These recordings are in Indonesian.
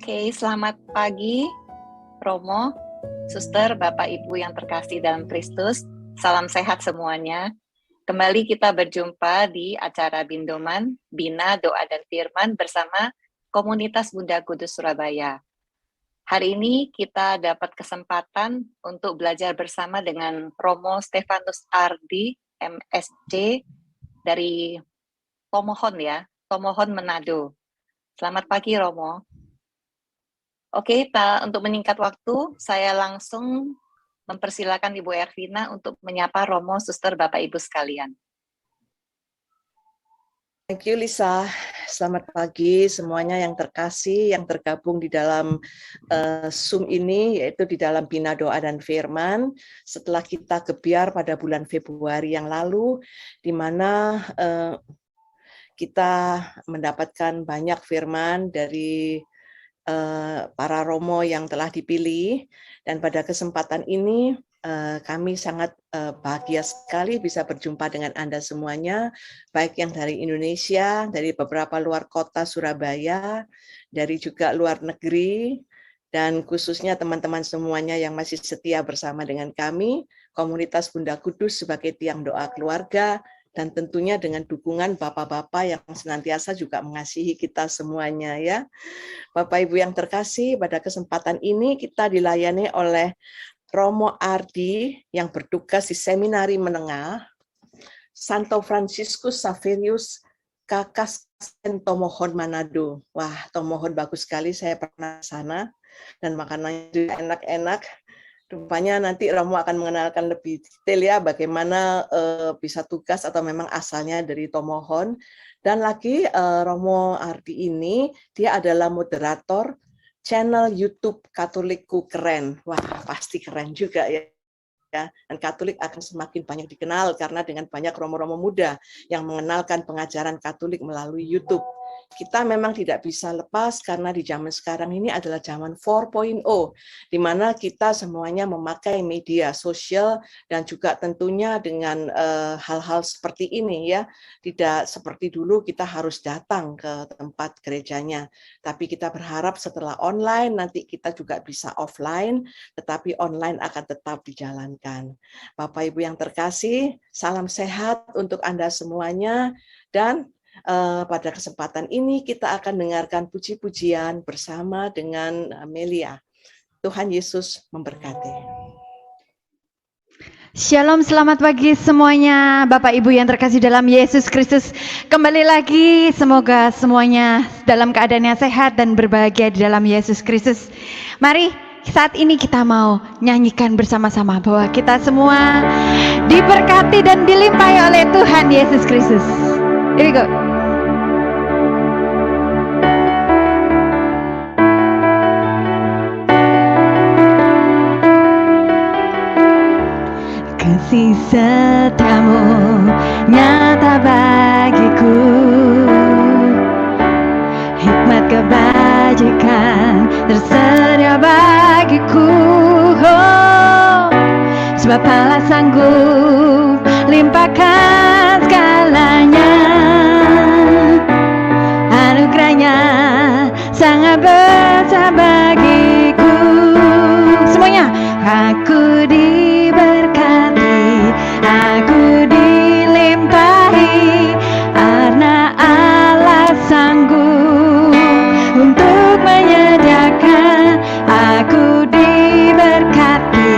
Oke, selamat pagi, Romo, Suster, Bapak Ibu yang terkasih dalam Kristus. Salam sehat semuanya. Kembali kita berjumpa di acara Bindoman, Bina, Doa dan Firman bersama Komunitas Bunda Kudus Surabaya. Hari ini kita dapat kesempatan untuk belajar bersama dengan Romo Stefanus Ardi, MSc, dari Tomohon ya, Tomohon Manado. Selamat pagi, Romo. Oke, untuk meningkat waktu, saya langsung mempersilakan Ibu Ervina untuk menyapa Romo, Suster, Bapak Ibu sekalian. Thank you, Lisa. Selamat pagi semuanya yang terkasih, yang tergabung di dalam Zoom ini, yaitu di dalam Bina Doa dan Firman. Setelah kita gebiar pada bulan Februari yang lalu, di mana kita mendapatkan banyak firman dari para romo yang telah dipilih, dan pada kesempatan ini kami sangat bahagia sekali bisa berjumpa dengan Anda semuanya, baik yang dari Indonesia, dari beberapa luar kota Surabaya, dari juga luar negeri, dan khususnya teman-teman semuanya yang masih setia bersama dengan kami, Komunitas Bunda Kudus sebagai tiang doa keluarga, dan tentunya dengan dukungan Bapak-Bapak yang senantiasa juga mengasihi kita semuanya ya. Bapak Ibu yang terkasih, pada kesempatan ini kita dilayani oleh Romo Ardi yang bertugas di Seminari Menengah Santo Franciscus Xaverius Kakasen Tomohon Manado. Wah, Tomohon bagus sekali, saya pernah sana dan makanannya juga enak-enak. Rupanya nanti Romo akan mengenalkan lebih detail ya bagaimana bisa tugas atau memang asalnya dari Tomohon. Dan lagi Romo Ardi ini dia adalah moderator channel YouTube Katolikku Keren. Wah, pasti keren juga ya. Dan Katolik akan semakin banyak dikenal karena dengan banyak romo-romo muda yang mengenalkan pengajaran Katolik melalui YouTube. Kita memang tidak bisa lepas karena di zaman sekarang ini adalah zaman 4.0, di mana kita semuanya memakai media sosial dan juga tentunya dengan hal-hal seperti ini ya. Tidak seperti dulu kita harus datang ke tempat gerejanya, tapi kita berharap setelah online nanti kita juga bisa offline, tetapi online akan tetap dijalankan. Bapak Ibu yang terkasih, salam sehat untuk Anda semuanya, dan pada kesempatan ini kita akan dengarkan puji-pujian bersama dengan Melia. Tuhan Yesus memberkati. Shalom, selamat pagi semuanya Bapak Ibu yang terkasih dalam Yesus Kristus. Kembali lagi, semoga semuanya dalam keadaan yang sehat dan berbahagia di dalam Yesus Kristus. Mari saat ini kita mau nyanyikan bersama-sama bahwa kita semua diberkati dan dilimpahi oleh Tuhan Yesus Kristus. Here we go. Kasih setiamu nyata bagiku, hikmat kebajikan tersedia bagiku, sebab Allah sanggup limpahkan segalanya, anugerahnya sangat besar bagiku. Semuanya, aku diberkati, aku dilimpahi, karena Allah sanggup untuk menyediakan. Aku diberkati,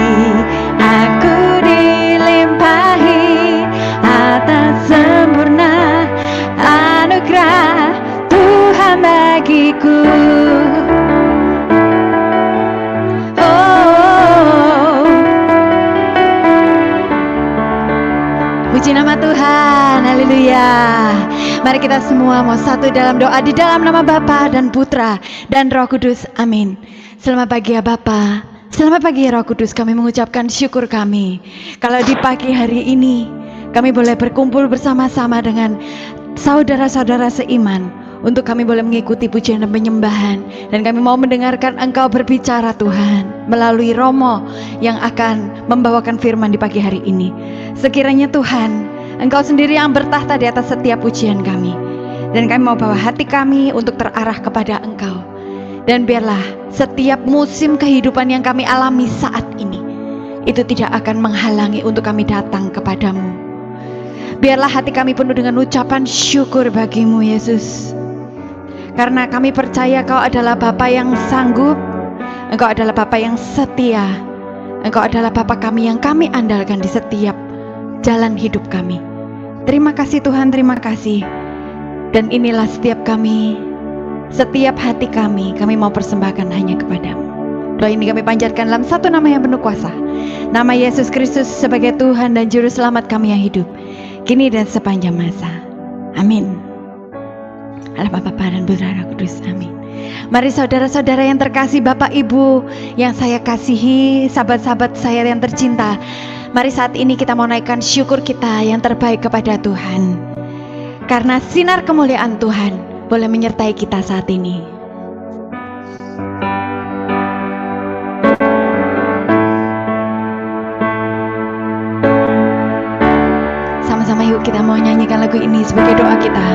aku dilimpahi, atas sempurna anugerah Tuhan bagiku. Puji nama Tuhan, haleluya. Mari kita semua mau satu dalam doa di dalam nama Bapa dan Putra dan Roh Kudus, amin. Selamat pagi ya Bapa, selamat pagi ya Roh Kudus. Kami mengucapkan syukur kami kalau di pagi hari ini kami boleh berkumpul bersama-sama dengan saudara-saudara seiman untuk kami boleh mengikuti pujian dan penyembahan, dan kami mau mendengarkan Engkau berbicara Tuhan melalui Romo yang akan membawakan firman di pagi hari ini. Sekiranya Tuhan, Engkau sendiri yang bertahta di atas setiap pujian kami, dan kami mau bawa hati kami untuk terarah kepada Engkau. Dan biarlah setiap musim kehidupan yang kami alami saat ini, itu tidak akan menghalangi untuk kami datang kepadamu. Biarlah hati kami penuh dengan ucapan syukur bagimu Yesus. Karena kami percaya Kau adalah Bapa yang sanggup, Engkau adalah Bapa yang setia, Engkau adalah Bapa kami yang kami andalkan di setiap jalan hidup kami. Terima kasih Tuhan, terima kasih. Dan inilah setiap kami, setiap hati kami mau persembahkan hanya kepadamu. Doa ini kami panjatkan dalam satu nama yang penuh kuasa, nama Yesus Kristus sebagai Tuhan dan Juru Selamat kami yang hidup, kini dan sepanjang masa. Amin. Allah Bapa dan Putra Roh Kudus. Amin. Mari saudara-saudara yang terkasih, Bapak Ibu yang saya kasihi, sahabat-sahabat saya yang tercinta, mari saat ini kita mau naikkan syukur kita yang terbaik kepada Tuhan. Karena sinar kemuliaan Tuhan boleh menyertai kita saat ini. Sama-sama yuk kita mau nyanyikan lagu ini sebagai doa kita.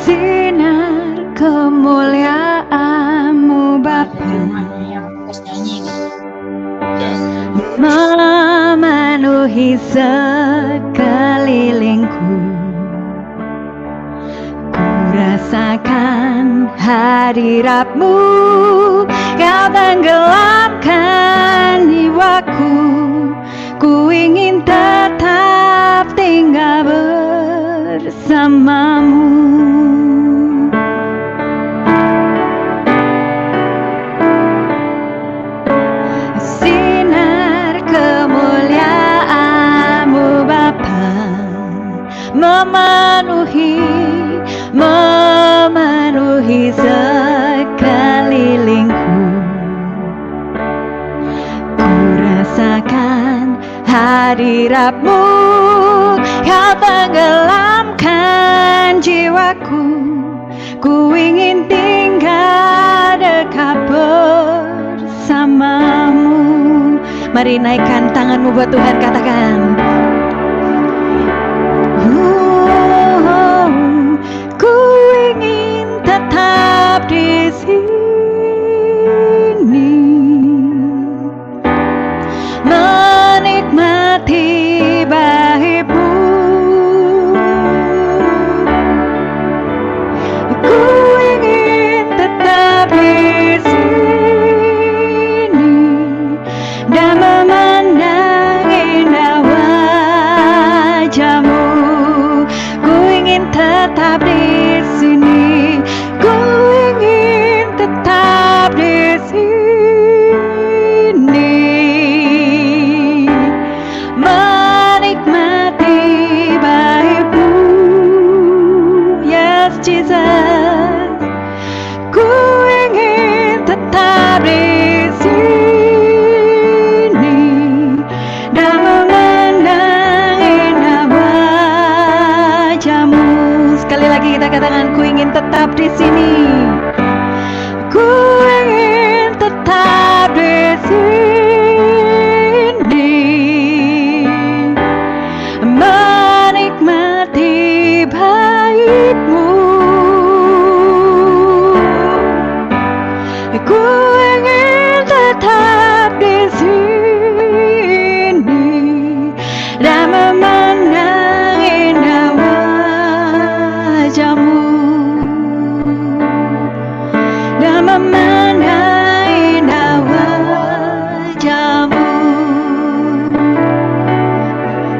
Sinar kemuliaan-Mu Bapa memenuhi sekelilingku. Ku rasakan hadirat-Mu, Kau tenggelamkan jiwaku. Ku ingin tetap tinggal bersama-Mu. Memenuhi sekelilingku. Ku rasakan hadirat-Mu, Kau tenggelamkan jiwaku. Ku ingin tinggal dekat bersama-Mu. Mari naikkan tanganmu buat Tuhan, katakan, ku ingin tetap di sini, menikmati baik-Mu. Ku ingin tetap di sini dan memandang indah wajah-Mu. Ku ingin tetap di sini, ku ingin tetap di sini, menikmati baik-Mu. Yes Jesus, ku ingin tetap di sini dan memandang indah wajah-Mu. Sekali lagi kita katakan, ku ingin tetap di sini, ku ingin tetap di sini, menikmati baik-Mu. Ku ingin tetap di sini dan memandang indah wajah-Mu, dan memandang indah wajah-Mu,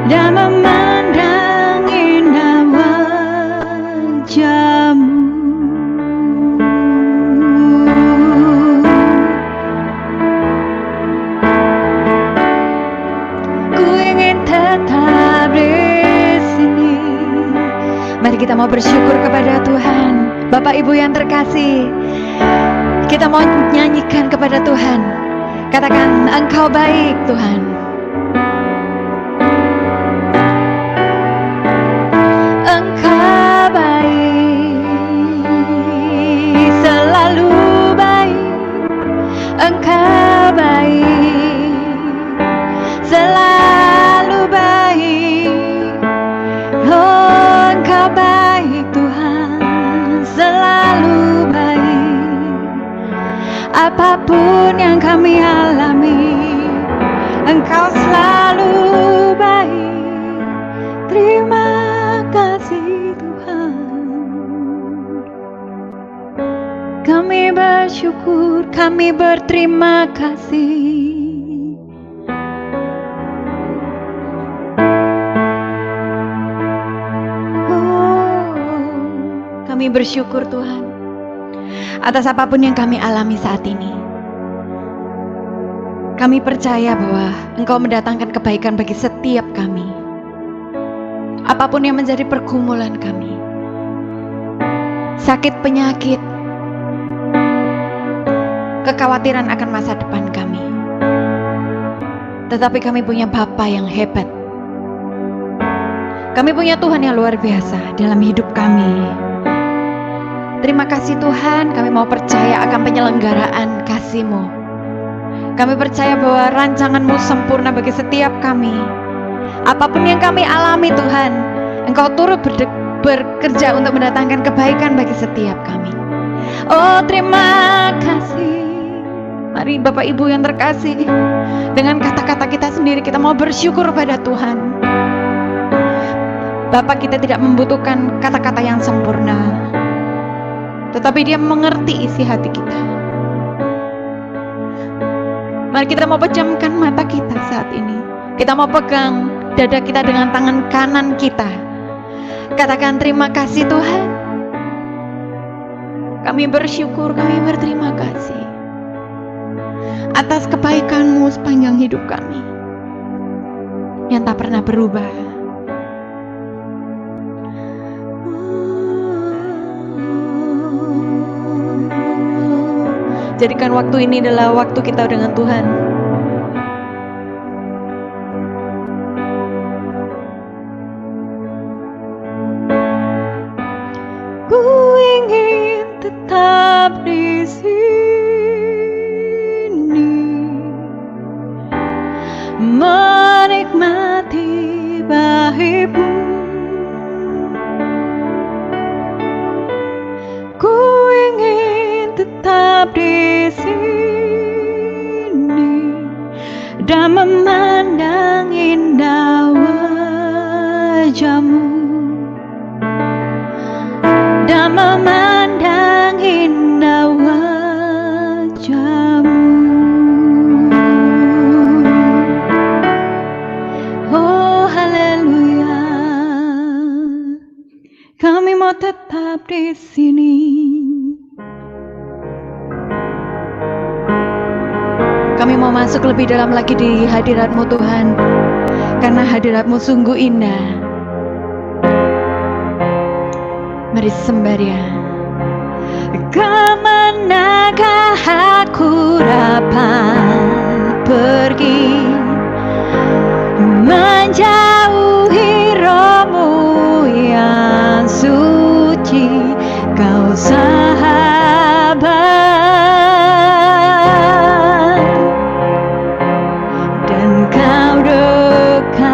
dan memandang indah wajah-Mu. Ku ingin tetap di sini. Mari kita mau bersyukur kepada Tuhan. Bapak Ibu yang terkasih, kita mau nyanyikan kepada Tuhan. Katakan, Engkau baik Tuhan. Engkau baik, selalu baik. Engkau baik, selalu baik. Oh, Engkau baik Tuhan. bersyukur, kami berterima kasih. Kami bersyukur Tuhan atas apapun yang kami alami saat ini. Kami percaya bahwa Engkau mendatangkan kebaikan bagi setiap kami. Apapun yang menjadi pergumulan kami, sakit, penyakit, kekhawatiran akan masa depan kami, tetapi kami punya Bapa yang hebat. Kami punya Tuhan yang luar biasa dalam hidup kami. Terima kasih Tuhan, kami mau percaya akan penyelenggaraan kasih-Mu. Kami percaya bahwa rancangan-Mu sempurna bagi setiap kami. Apapun yang kami alami Tuhan, Engkau turut bekerja untuk mendatangkan kebaikan bagi setiap kami. Oh, terima kasih. Mari Bapak Ibu yang terkasih, dengan kata-kata kita sendiri kita mau bersyukur pada Tuhan. Bapak kita tidak membutuhkan kata-kata yang sempurna, tetapi Dia mengerti isi hati kita. Mari kita mau pejamkan mata kita saat ini. Kita mau pegang dada kita dengan tangan kanan kita. Katakan terima kasih Tuhan. Kami bersyukur, kami berterima kasih atas kebaikan-Mu sepanjang hidup kami yang tak pernah berubah. Jadikan waktu ini adalah waktu kita dengan Tuhan. Ku ingin tetap di sini, menikmati baik-Mu. Ku ingin tetap di sini dan memandang indah wajah-Mu, dan memandang indah wajah-Mu. Oh haleluya, kami mau tetap di sini. Kami mau masuk lebih dalam lagi di hadirat-Mu Tuhan, karena hadirat-Mu sungguh indah. Mari sembah Dia. Kemanakah aku dapat pergi, menjauhi roh-Mu yang suci, Kau sahabat dan Kau dekat.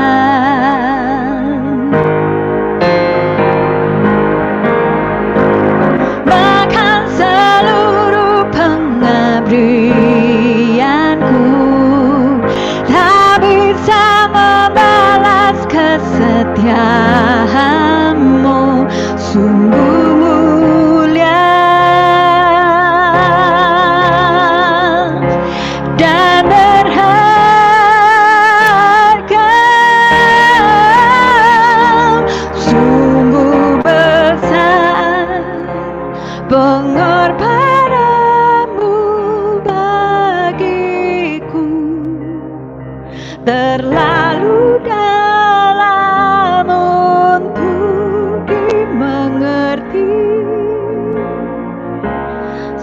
Bahkan seluruh pengabdianku tak bisa membalas kesetiaan-Mu, sungguh mulia dan berharga, sungguh besar pengorbanan-Mu bagiku, terlalu dalam untuk dimengerti,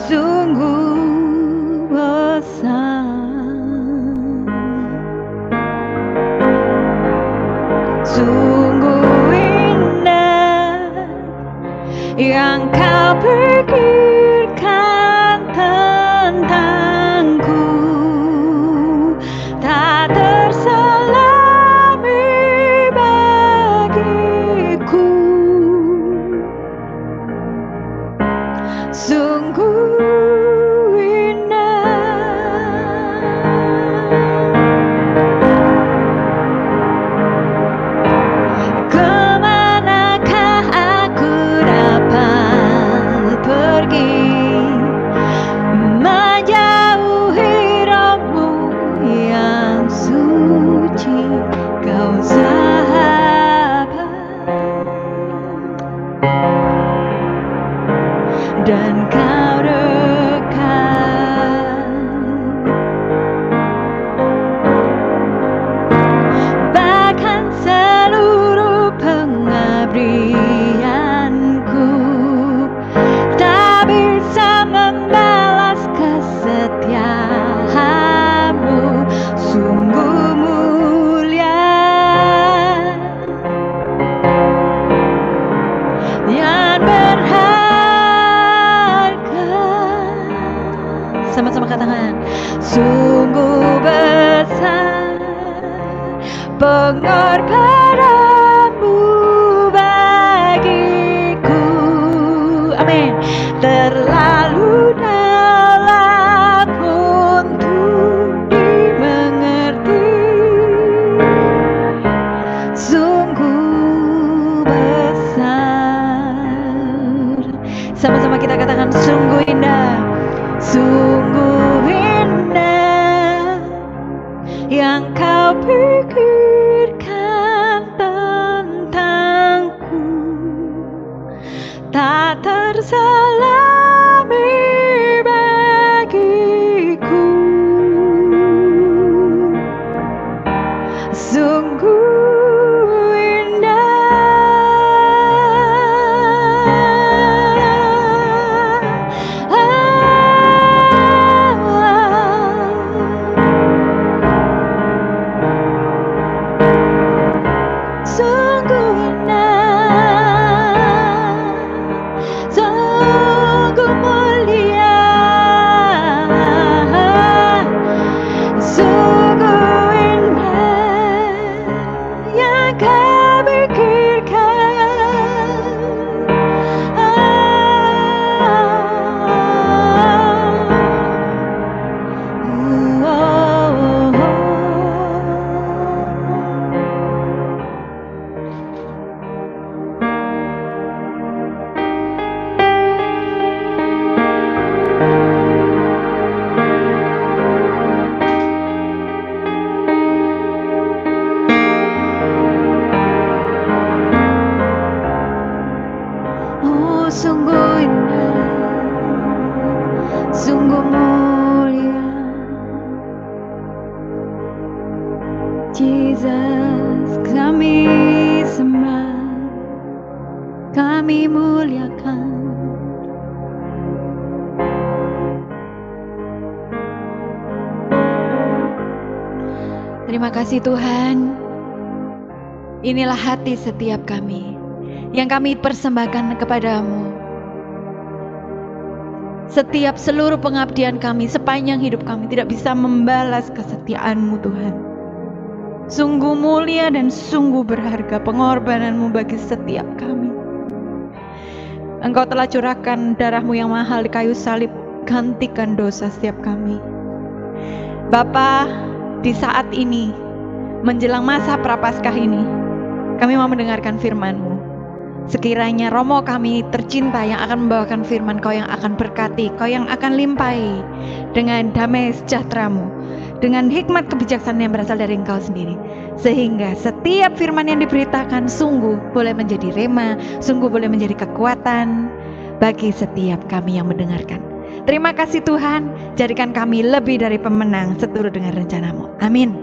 sungguh besar, sungguh indah yang Kau pikirkan tentangku, tak terselami bagiku, sungguh indah. Kemanakah aku dapat terselami bagiku. Sungguh sungguh mulia, sungguh indah yang kau pikirkan. Oh, sungguh indah, sungguh mulia. Jesus, kami sembah, kami muliakan. Terima kasih Tuhan. Inilah hati setiap kami yang kami persembahkan kepadamu. Setiap seluruh pengabdian kami sepanjang hidup kami tidak bisa membalas kesetiaan-Mu Tuhan. Sungguh mulia dan sungguh berharga pengorbananmu bagi setiap kami. Engkau telah curahkan darah-Mu yang mahal di kayu salib, gantikan dosa setiap kami. Bapa, di saat ini, menjelang masa Prapaskah ini, kami mau mendengarkan firman-Mu. Sekiranya Romo kami tercinta yang akan membawakan firman, Kau yang akan berkati, Kau yang akan limpahi dengan damai sejahtera-Mu, dengan hikmat kebijaksanaan yang berasal dari Engkau sendiri. Sehingga setiap firman yang diberitakan sungguh boleh menjadi rema, sungguh boleh menjadi kekuatan bagi setiap kami yang mendengarkan. Terima kasih Tuhan, jadikan kami lebih dari pemenang seturut dengan rencana-Mu. Amin.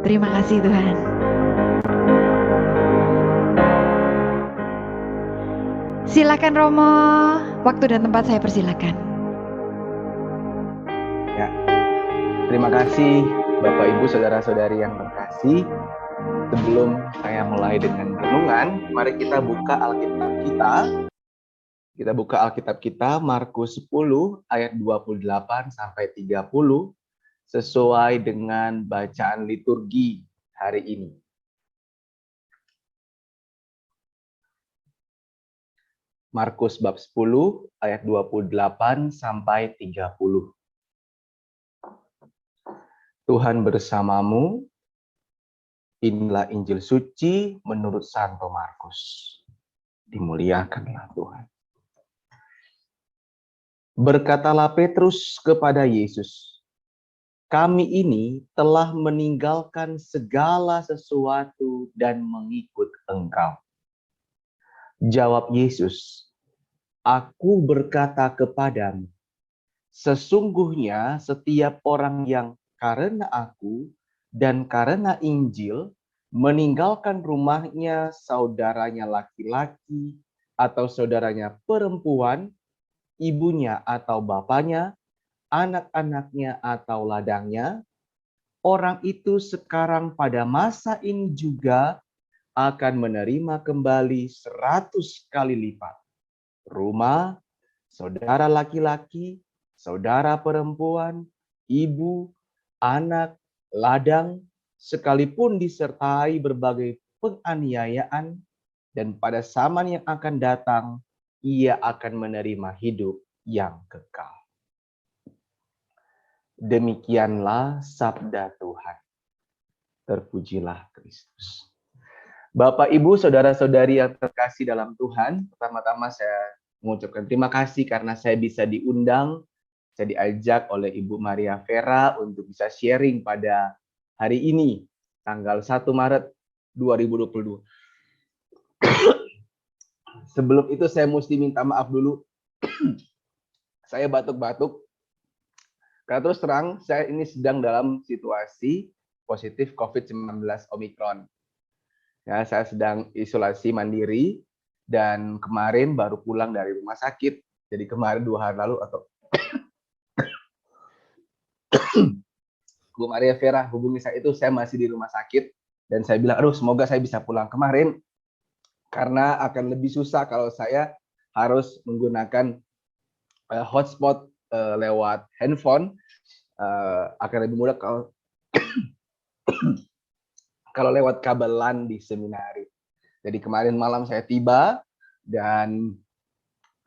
Terima kasih Tuhan. Silakan Romo, waktu dan tempat saya persilakan. Ya, terima kasih Bapak Ibu Saudara-saudari yang terkasih. Sebelum saya mulai dengan renungan, mari kita buka Alkitab kita. Kita buka Alkitab kita Markus 10 ayat 28 sampai 30 sesuai dengan bacaan liturgi hari ini. Markus bab 10 ayat 28 sampai 30. Tuhan bersamamu. Inilah Injil suci menurut Santo Markus. Dimuliakanlah Tuhan. Berkatalah Petrus kepada Yesus, kami ini telah meninggalkan segala sesuatu dan mengikut Engkau. Jawab Yesus, aku berkata kepadamu, sesungguhnya setiap orang yang karena aku dan karena Injil meninggalkan rumahnya, saudaranya laki-laki atau saudaranya perempuan, ibunya atau bapaknya, anak-anaknya atau ladangnya, orang itu sekarang pada masa ini juga akan menerima kembali 100 kali lipat. Rumah, saudara laki-laki, saudara perempuan, ibu, anak, ladang, sekalipun disertai berbagai penganiayaan, dan pada zaman yang akan datang, ia akan menerima hidup yang kekal. Demikianlah sabda Tuhan. Terpujilah Kristus. Bapak, Ibu, Saudara-saudari yang terkasih dalam Tuhan, pertama-tama saya mengucapkan terima kasih karena saya bisa diundang, saya diajak oleh Ibu Maria Vera untuk bisa sharing pada hari ini, tanggal 1 Maret 2022. Sebelum itu saya mesti minta maaf dulu. Saya batuk-batuk. Karena terus terang, saya ini sedang dalam situasi positif COVID-19 Omikron. Ya, saya sedang isolasi mandiri dan kemarin baru pulang dari rumah sakit. Jadi kemarin 2 hari lalu atau Bu Maria Vera hubungi saya itu saya masih di rumah sakit dan saya bilang, aduh semoga saya bisa pulang kemarin karena akan lebih susah kalau saya harus menggunakan hotspot lewat handphone, akan lebih mudah kalau kalau lewat kabel LAN di seminari. Jadi kemarin malam saya tiba dan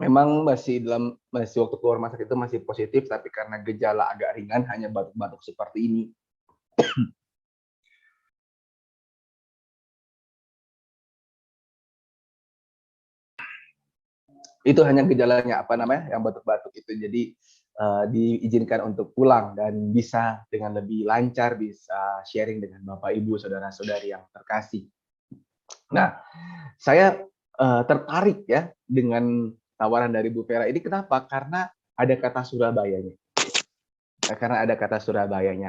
memang masih waktu keluar rumah sakit itu masih positif, tapi karena gejala agak ringan hanya batuk-batuk seperti ini. Itu hanya gejalanya yang batuk-batuk itu. Jadi diizinkan untuk pulang dan bisa dengan lebih lancar bisa sharing dengan Bapak Ibu saudara-saudari yang terkasih. Nah, saya tertarik ya dengan tawaran dari Bu Vera ini. Kenapa? Karena ada kata Surabayanya.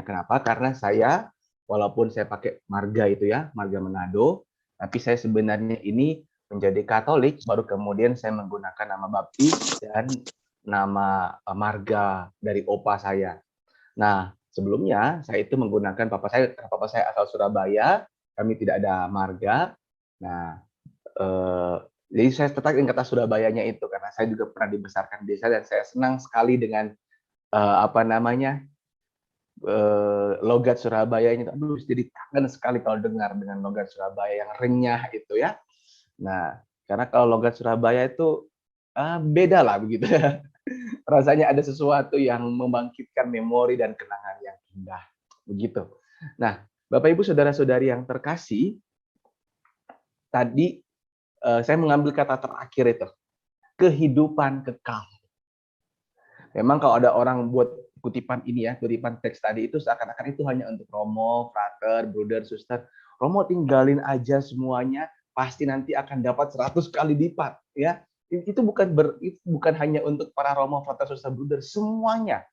Kenapa? Karena saya walaupun saya pakai marga itu ya, marga Manado, tapi saya sebenarnya ini menjadi Katolik, baru kemudian saya menggunakan nama baptis dan nama marga dari opa saya. Nah, sebelumnya saya itu menggunakan papa saya asal Surabaya, kami tidak ada marga. Nah, jadi saya tertarik dengan kata Surabayanya itu karena saya juga pernah dibesarkan di desa dan saya senang sekali dengan logat Surabaya ini. Aduh, jadi kangen sekali kalau dengar dengan logat Surabaya yang renyah itu ya. Nah, karena kalau logat Surabaya itu beda lah begitu ya. Rasanya ada sesuatu yang membangkitkan memori dan kenangan yang indah. Begitu. Nah, Bapak Ibu saudara-saudari yang terkasih, tadi saya mengambil kata terakhir itu, kehidupan kekal. Memang kalau ada orang buat kutipan ini ya, kutipan teks tadi itu seakan-akan itu hanya untuk Romo, frater, brother, suster. Romo tinggalin aja semuanya, pasti nanti akan dapat 100 kali lipat ya. Itu bukan hanya untuk para Romo, frater, suster, brother, semuanya.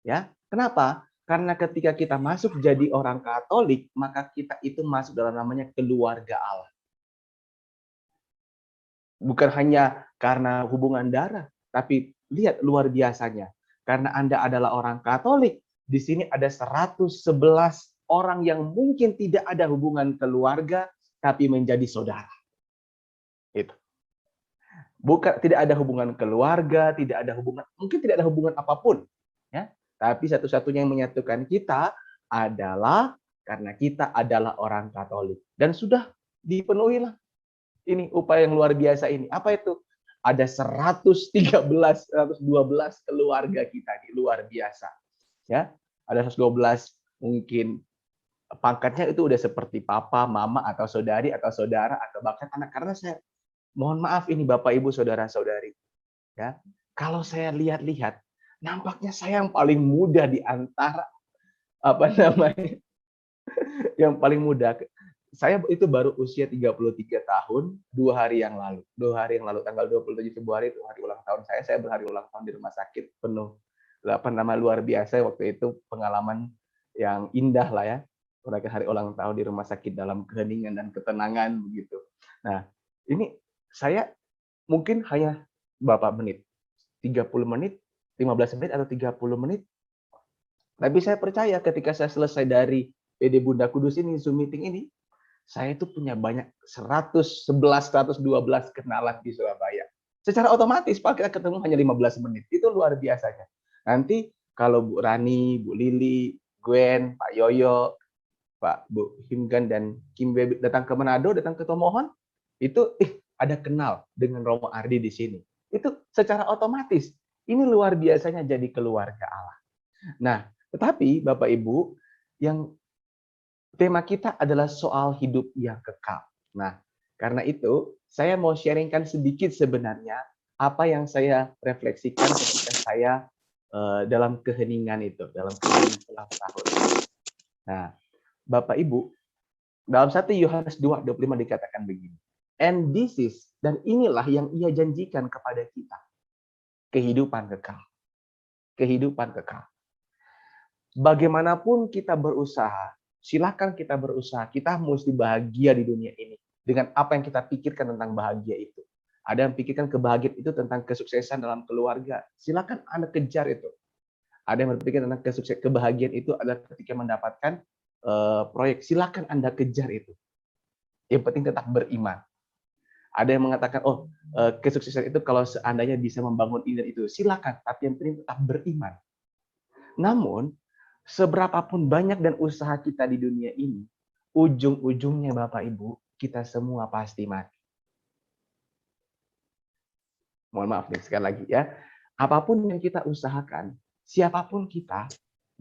Ya. Kenapa? Karena ketika kita masuk jadi orang Katolik, maka kita itu masuk dalam namanya keluarga Allah. Bukan hanya karena hubungan darah, tapi lihat luar biasanya. Karena Anda adalah orang Katolik, di sini ada 111 orang yang mungkin tidak ada hubungan keluarga, tapi menjadi saudara. Itu. Bukan tidak ada hubungan keluarga, mungkin tidak ada hubungan apapun, ya. Tapi satu-satunya yang menyatukan kita adalah karena kita adalah orang Katolik dan sudah dipenuhilah ini upaya yang luar biasa ini. Apa itu? Ada 112 keluarga kita ini luar biasa. Ya, ada 112 mungkin pangkatnya itu udah seperti papa, mama atau saudari atau saudara atau bahkan anak. Karena saya mohon maaf ini Bapak Ibu saudara-saudari. Ya. Kalau saya lihat-lihat, nampaknya saya yang paling muda di antara yang paling muda. Saya itu baru usia 33 tahun 2 hari yang lalu. 2 hari yang lalu tanggal 27 Februari itu hari ulang tahun saya. Saya berhari ulang tahun di rumah sakit penuh. Luar biasa waktu itu pengalaman yang indah lah ya. Merayakan hari ulang tahun di rumah sakit dalam keheningan dan ketenangan begitu. Nah, ini saya mungkin hanya berapa menit? 30 menit, 15 menit atau 30 menit. Tapi saya percaya ketika saya selesai dari PD Bunda Kudus ini, Zoom meeting ini, saya itu punya banyak 111, 112 kenalan di Surabaya. Secara otomatis, Pak, kita ketemu hanya 15 menit. Itu luar biasanya. Nanti kalau Bu Rani, Bu Lili, Gwen, Pak Yoyo, Pak Bu Himgan, dan Kim Bebe datang ke Manado, datang ke Tomohon, itu ada kenal dengan Romo Ardi di sini. Itu secara otomatis. Ini luar biasanya jadi keluarga Allah. Nah, tetapi Bapak Ibu, yang tema kita adalah soal hidup yang kekal. Nah, karena itu saya mau sharingkan sedikit sebenarnya apa yang saya refleksikan ketika saya dalam keheningan itu, dalam keheningan ulang tahun. Nah, Bapak Ibu, dalam 1 Yohanes 2:25 dikatakan begini. And this is, dan inilah yang ia janjikan kepada kita. Kehidupan kekal. Kehidupan kekal. Bagaimanapun kita berusaha, silakan kita berusaha. Kita mesti bahagia di dunia ini. Dengan apa yang kita pikirkan tentang bahagia itu. Ada yang pikirkan kebahagiaan itu tentang kesuksesan dalam keluarga. Silakan Anda kejar itu. Ada yang berpikir tentang kebahagiaan itu adalah ketika mendapatkan proyek. Silakan Anda kejar itu. Yang penting tetap beriman. Ada yang mengatakan, kesuksesan itu kalau seandainya bisa membangun ini dan itu. Silakan, tapi yang penting tetap beriman. Namun, seberapapun banyak dan usaha kita di dunia ini, ujung-ujungnya Bapak Ibu, kita semua pasti mati. Mohon maaf nih, sekali lagi ya. Apapun yang kita usahakan, siapapun kita,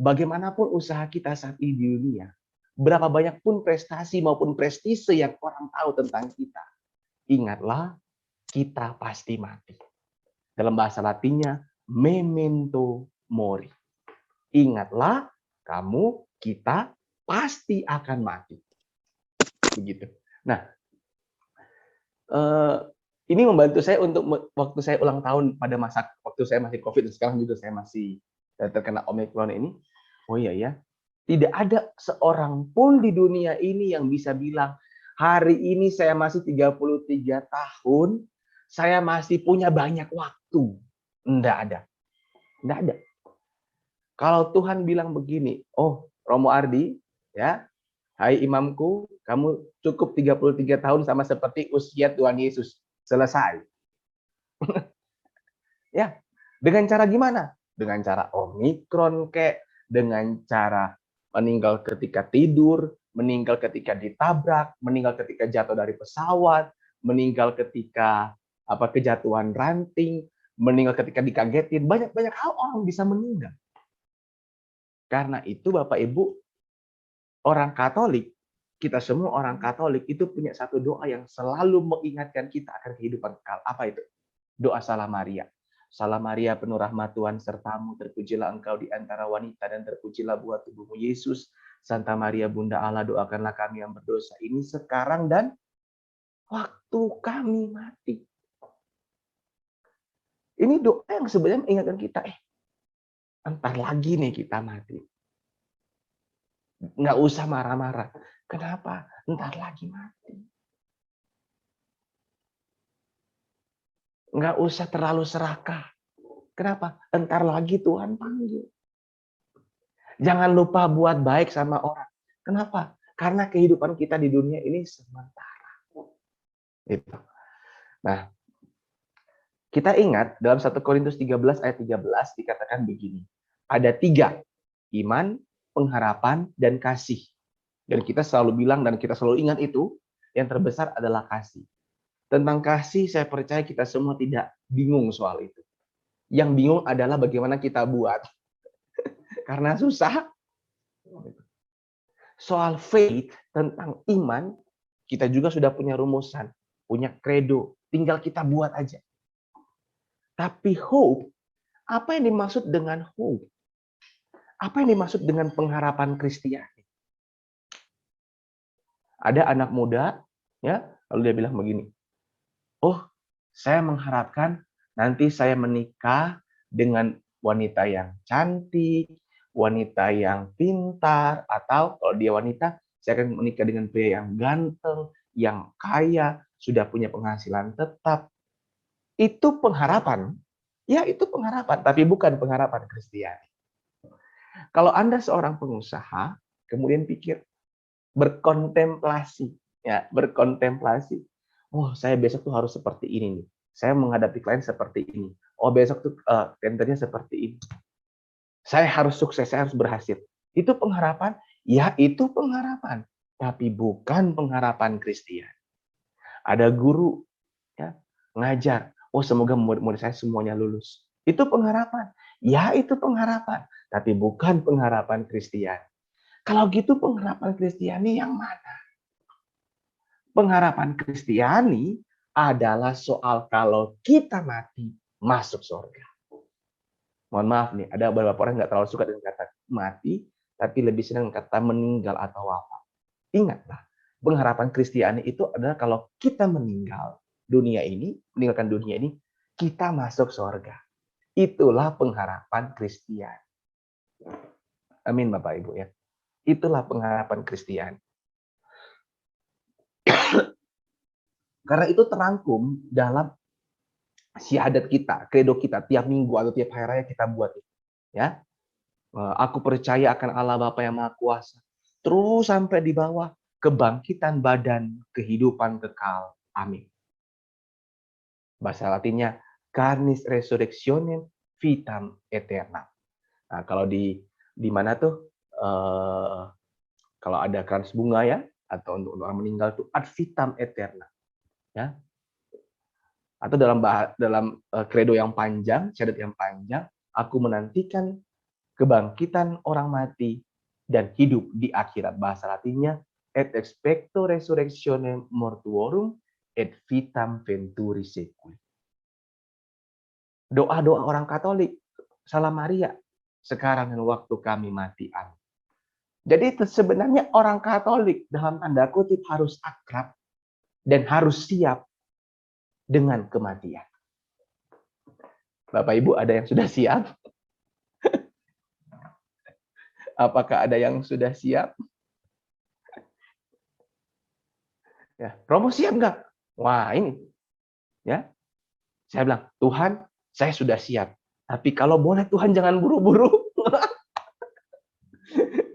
bagaimanapun usaha kita saat ini di dunia, berapa banyak pun prestasi maupun prestise yang orang tahu tentang kita, ingatlah, kita pasti mati. Dalam bahasa Latinnya, memento mori. Ingatlah, kamu, kita pasti akan mati. Begitu. Nah, ini membantu saya untuk waktu saya ulang tahun pada masa waktu saya masih COVID dan sekarang juga saya masih terkena Omicron ini. Oh iya ya, tidak ada seorang pun di dunia ini yang bisa bilang, hari ini saya masih 33 tahun, saya masih punya banyak waktu. Enggak ada. Enggak ada. Kalau Tuhan bilang begini, oh Romo Ardi, ya, hai imamku, kamu cukup 33 tahun sama seperti usia Tuhan Yesus. Selesai. Ya, dengan cara gimana? Dengan cara Omikron kek, dengan cara meninggal ketika tidur, meninggal ketika ditabrak, meninggal ketika jatuh dari pesawat, meninggal ketika kejatuhan ranting, meninggal ketika dikagetin. Banyak hal orang bisa meninggal. Karena itu Bapak Ibu, orang Katolik, kita semua orang Katolik itu punya satu doa yang selalu mengingatkan kita akan kehidupan kekal. Apa itu? Doa Salam Maria. Salam Maria penuh rahmat Tuhan sertamu, terpujilah engkau di antara wanita dan terpujilah buah tubuhmu Yesus. Santa Maria Bunda Allah, doakanlah kami yang berdosa ini sekarang dan waktu kami mati. Ini doa yang sebenarnya mengingatkan kita, entar lagi nih kita mati. Nggak usah marah-marah. Kenapa? Entar lagi mati. Nggak usah terlalu serakah. Kenapa? Entar lagi Tuhan panggil. Jangan lupa buat baik sama orang. Kenapa? Karena kehidupan kita di dunia ini sementara. Itu. Nah, kita ingat dalam 1 Korintus 13 ayat 13 dikatakan begini. Ada 3. Iman, pengharapan, dan kasih. Dan kita selalu bilang dan kita selalu ingat itu, yang terbesar adalah kasih. Tentang kasih, saya percaya kita semua tidak bingung soal itu. Yang bingung adalah bagaimana kita buat. Karena susah. Soal faith, tentang iman, kita juga sudah punya rumusan. Punya credo. Tinggal kita buat aja. Tapi hope, apa yang dimaksud dengan hope? Apa yang dimaksud dengan pengharapan Kristiani? Ada anak muda, ya, lalu dia bilang begini, oh, saya mengharapkan nanti saya menikah dengan wanita yang cantik, wanita yang pintar, atau kalau dia wanita, saya akan menikah dengan pria yang ganteng, yang kaya, sudah punya penghasilan tetap. Itu pengharapan. Ya, itu pengharapan, tapi bukan pengharapan Kristiani. Kalau Anda seorang pengusaha, kemudian pikir, berkontemplasi, ya, berkontemplasi. Oh, saya besok tuh harus seperti ini nih. Saya menghadapi klien seperti ini. Oh, besok tuh tendernya seperti ini. Saya harus sukses, saya harus berhasil. Itu pengharapan? Ya, itu pengharapan. Tapi bukan pengharapan Kristiani. Ada guru, ya, ngajar. Oh, semoga murid-murid saya semuanya lulus. Itu pengharapan. Ya, itu pengharapan. Tapi bukan pengharapan Kristiani. Kalau gitu pengharapan Kristiani yang mana? Pengharapan Kristiani adalah soal kalau kita mati, masuk surga. Mohon maaf nih, ada beberapa orang nggak terlalu suka dengan kata mati, tapi lebih senang kata meninggal atau wafat. Ingatlah, Pengharapan Kristiani itu adalah kalau kita meninggalkan dunia ini, kita masuk surga. Itulah pengharapan Kristiani. Amin Bapak Ibu ya. Itulah pengharapan Kristiani. Karena itu terangkum dalam syahadat kita, kredo kita tiap minggu atau tiap hari raya kita buat itu. Ya. Aku percaya akan Allah Bapa yang Maha Kuasa. Terus sampai di bawah kebangkitan badan, kehidupan kekal. Amin. Bahasa Latinnya carnis resurrectionem vitam aeterna. Nah, kalau di mana tuh kalau ada krans bunga ya, atau untuk orang meninggal itu ad vitam aeterna. Ya. Atau dalam kredo yang panjang, syahadat yang panjang, aku menantikan kebangkitan orang mati dan hidup di akhirat. Bahasa Latinnya et expecto resurrectionem mortuorum et vitam venturi seculi. Doa-doa orang Katolik, Salam Maria, sekarang dan waktu kami mati. Amin. Jadi sebenarnya orang Katolik dalam tanda kutip harus akrab dan harus siap dengan kematian. Bapak Ibu ada yang sudah siap? Apakah ada yang sudah siap? Ya, Romo siap nggak? Wah ini, ya, saya bilang Tuhan, saya sudah siap. Tapi kalau boleh Tuhan jangan buru-buru.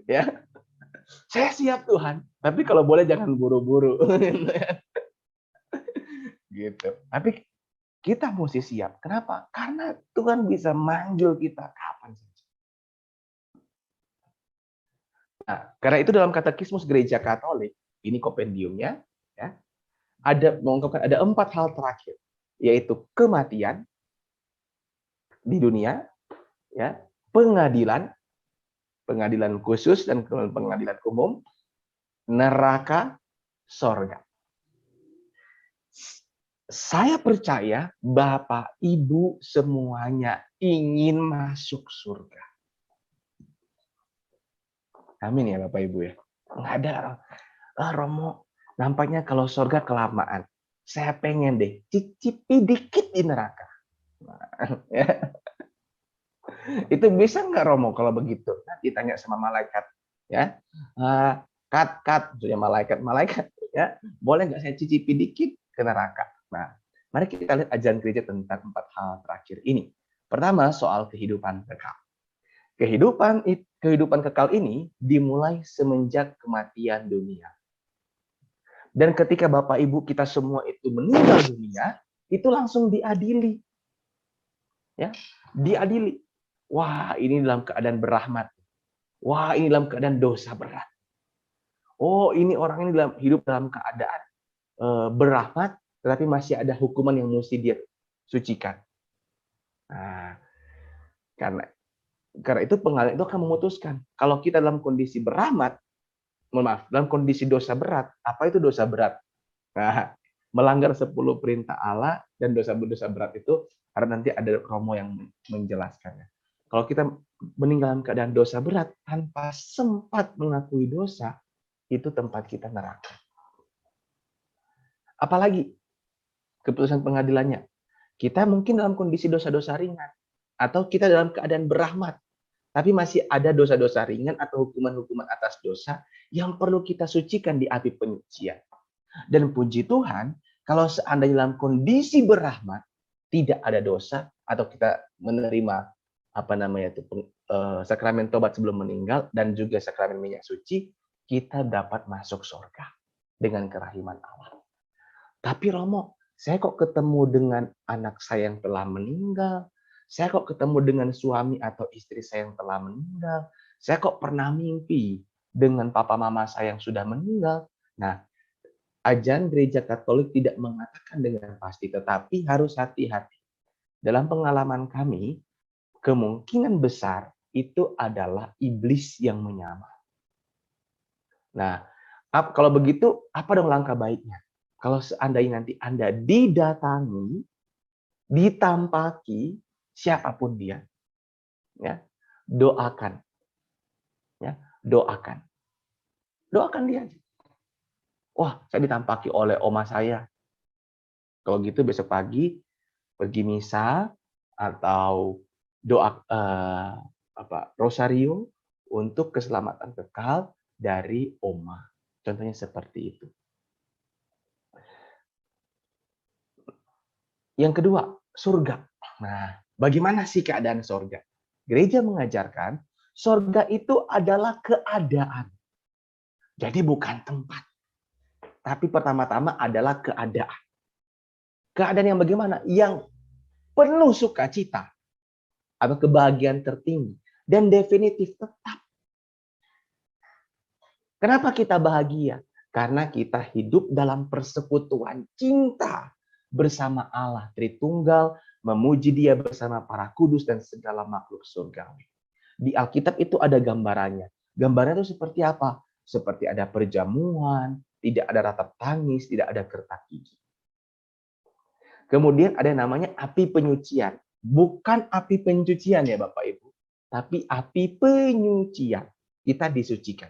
Ya, saya siap Tuhan. Tapi kalau boleh jangan buru-buru. Gitu. Tapi kita mesti siap. Kenapa? Karena Tuhan bisa manggil kita kapan saja. Nah, karena itu dalam Katekismus Gereja Katolik, ini kompendiumnya, ya, mengungkapkan ada 4 hal terakhir, yaitu kematian di dunia, ya, pengadilan khusus dan pengadilan umum, neraka, sorga. Saya percaya Bapak Ibu semuanya ingin masuk surga. Amin ya Bapak Ibu ya. Nggak ada, Romo, nampaknya kalau surga kelamaan. Saya pengen deh cicipi dikit di neraka. Nah, ya. Itu bisa nggak Romo kalau begitu? Nanti tanya sama malaikat. Ya, kat, maksudnya malaikat. Ya, boleh nggak saya cicipi dikit ke neraka? Nah, mari kita lihat ajaran gereja tentang 4 hal terakhir ini. Pertama, soal kehidupan kekal. Kehidupan kekal ini dimulai semenjak kematian dunia. Dan ketika Bapak Ibu kita semua itu meninggal dunia, itu langsung diadili. Ya, diadili. Wah, ini dalam keadaan berahmat. Wah, ini dalam keadaan dosa berat. Oh, ini orang ini hidup dalam keadaan berahmat, tetapi masih ada hukuman yang mesti dia sucikan. Nah, karena itu pengadilan itu akan memutuskan kalau kita dalam kondisi berahmat, dalam kondisi dosa berat. Apa itu dosa berat? Nah, melanggar 10 perintah Allah dan dosa-dosa berat itu karena nanti ada Romo yang menjelaskannya. Kalau kita meninggalkan keadaan dosa berat tanpa sempat mengakui dosa, itu tempat kita neraka. Apalagi keputusan pengadilannya. Kita mungkin dalam kondisi dosa-dosa ringan atau kita dalam keadaan berahmat, tapi masih ada dosa-dosa ringan atau hukuman-hukuman atas dosa yang perlu kita sucikan di api penyucian. Dan puji Tuhan, kalau seandainya dalam kondisi berahmat, tidak ada dosa, atau kita menerima sakramen tobat sebelum meninggal, dan juga sakramen minyak suci, kita dapat masuk surga dengan kerahiman Allah. Tapi Romo, saya kok ketemu dengan anak saya yang telah meninggal, saya kok ketemu dengan suami atau istri saya yang telah meninggal. Saya kok pernah mimpi dengan papa mama saya yang sudah meninggal. Nah, ajaran gereja Katolik tidak mengatakan dengan pasti, tetapi harus hati-hati. Dalam pengalaman kami, kemungkinan besar itu adalah iblis yang menyamar. Nah, kalau begitu, apa dong langkah baiknya? Kalau seandainya nanti Anda didatangi, ditampaki, siapapun dia, ya, doakan dia. Wah, saya ditampaki oleh oma saya. Kalau gitu besok pagi pergi misa atau doa rosario untuk keselamatan kekal dari oma. Contohnya seperti itu. Yang kedua, surga. Nah, bagaimana sih keadaan surga? Gereja mengajarkan surga itu adalah keadaan. Jadi bukan tempat. Tapi pertama-tama adalah keadaan. Keadaan yang bagaimana? Yang penuh sukacita atau kebahagiaan tertinggi dan definitif tetap. Kenapa kita bahagia? Karena kita hidup dalam persekutuan cinta bersama Allah Tritunggal, memuji Dia bersama para kudus dan segala makhluk surgawi. Di Alkitab itu ada gambarannya. Gambarannya itu seperti apa? Seperti ada perjamuan, tidak ada ratap tangis, tidak ada kertak gigi. Kemudian ada yang namanya api penyucian. Bukan api pencucian ya Bapak Ibu, tapi api penyucian. Kita disucikan.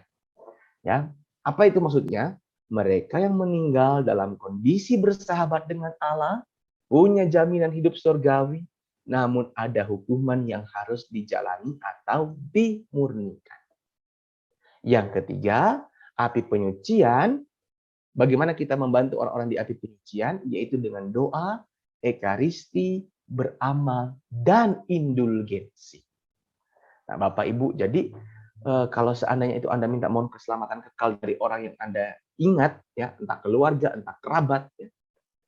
Ya, apa itu maksudnya? Mereka yang meninggal dalam kondisi bersahabat dengan Allah, punya jaminan hidup surgawi, namun ada hukuman yang harus dijalani atau dimurnikan. Yang ketiga, api penyucian. Bagaimana kita membantu orang-orang di api penyucian? Yaitu dengan doa, ekaristi, beramal, dan indulgensi. Nah, Bapak Ibu, jadi kalau seandainya itu Anda minta mohon keselamatan kekal dari orang yang Anda ingat, ya, entah keluarga, entah kerabat, ya,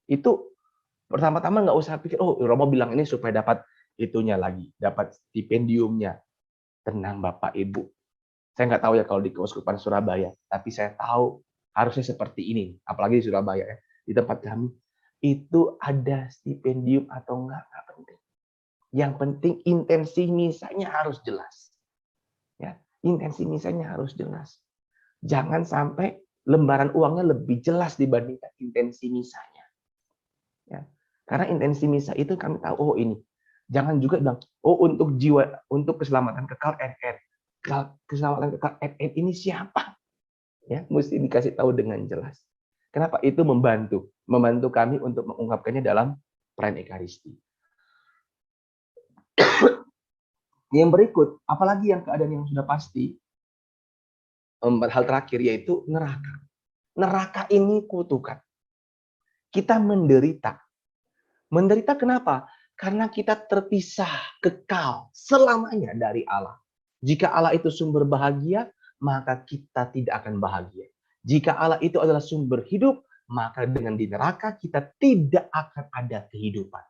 itu pertama-tama nggak usah pikir, oh Romo bilang ini supaya dapat itunya lagi, dapat stipendiumnya. Tenang Bapak Ibu. Saya nggak tahu ya kalau di Keuskupan Surabaya, tapi saya tahu harusnya seperti ini, apalagi di Surabaya ya, di tempat kami itu ada stipendium atau enggak penting. Yang penting intensi misanya harus jelas. Ya, intensi misanya harus jelas. Jangan sampai lembaran uangnya lebih jelas dibandingkan intensi misanya. Ya, karena intensi misa itu kami tahu, oh ini. Jangan juga bilang, oh untuk jiwa, untuk keselamatan kekal RR. Keselamatan kekal RR ini siapa? Ya, mesti dikasih tahu dengan jelas. Kenapa? Itu membantu kami untuk mengungkapkannya dalam perayaan Ekaristi. Yang berikut, apalagi yang keadaan yang sudah pasti, hal terakhir yaitu neraka. Neraka ini kutukan. Kita menderita. Menderita kenapa? Karena kita terpisah kekal selamanya dari Allah. Jika Allah itu sumber bahagia, maka kita tidak akan bahagia. Jika Allah itu adalah sumber hidup, maka dengan di neraka kita tidak akan ada kehidupan.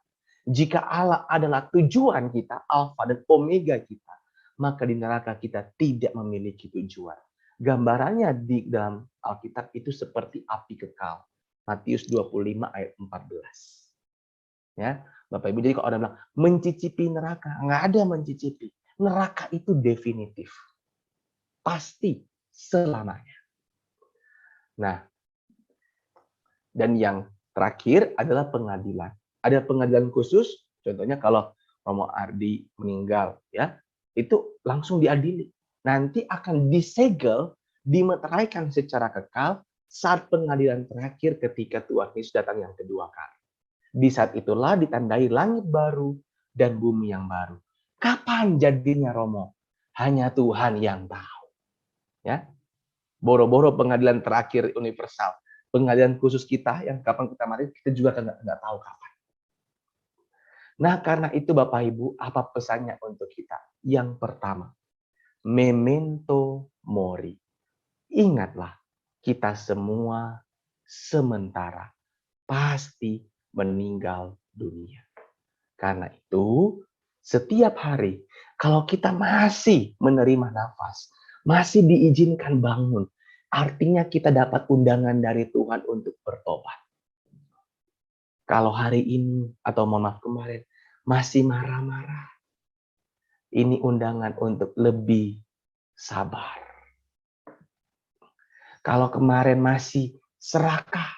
Jika Allah adalah tujuan kita, alfa dan omega kita, maka di neraka kita tidak memiliki tujuan. Gambarannya di dalam Alkitab itu seperti api kekal. Matius 25 ayat 14. Ya, Bapak Ibu, jadi kalau orang bilang mencicipi neraka, nggak ada mencicipi. Neraka itu definitif. Pasti selamanya. Nah, dan yang terakhir adalah pengadilan. Ada pengadilan khusus, contohnya kalau Romo Ardi meninggal, ya, itu langsung diadili. Nanti akan disegel, dimeteraikan secara kekal saat pengadilan terakhir ketika Tuhan Yesus datang yang kedua kali. Di saat itulah ditandai langit baru dan bumi yang baru. Kapan jadinya Romo? Hanya Tuhan yang tahu. Ya, boro-boro pengadilan terakhir universal, pengadilan khusus kita yang kapan kita mati, kita juga nggak tahu kapan. Nah, karena itu Bapak Ibu, apa pesannya untuk kita? Yang pertama, memento mori. Ingatlah, kita semua sementara pasti meninggal dunia. Karena itu, setiap hari, kalau kita masih menerima nafas, masih diizinkan bangun, artinya kita dapat undangan dari Tuhan untuk bertobat. Kalau hari ini, atau mohon maaf kemarin, masih marah-marah, ini undangan untuk lebih sabar. Kalau kemarin masih serakah,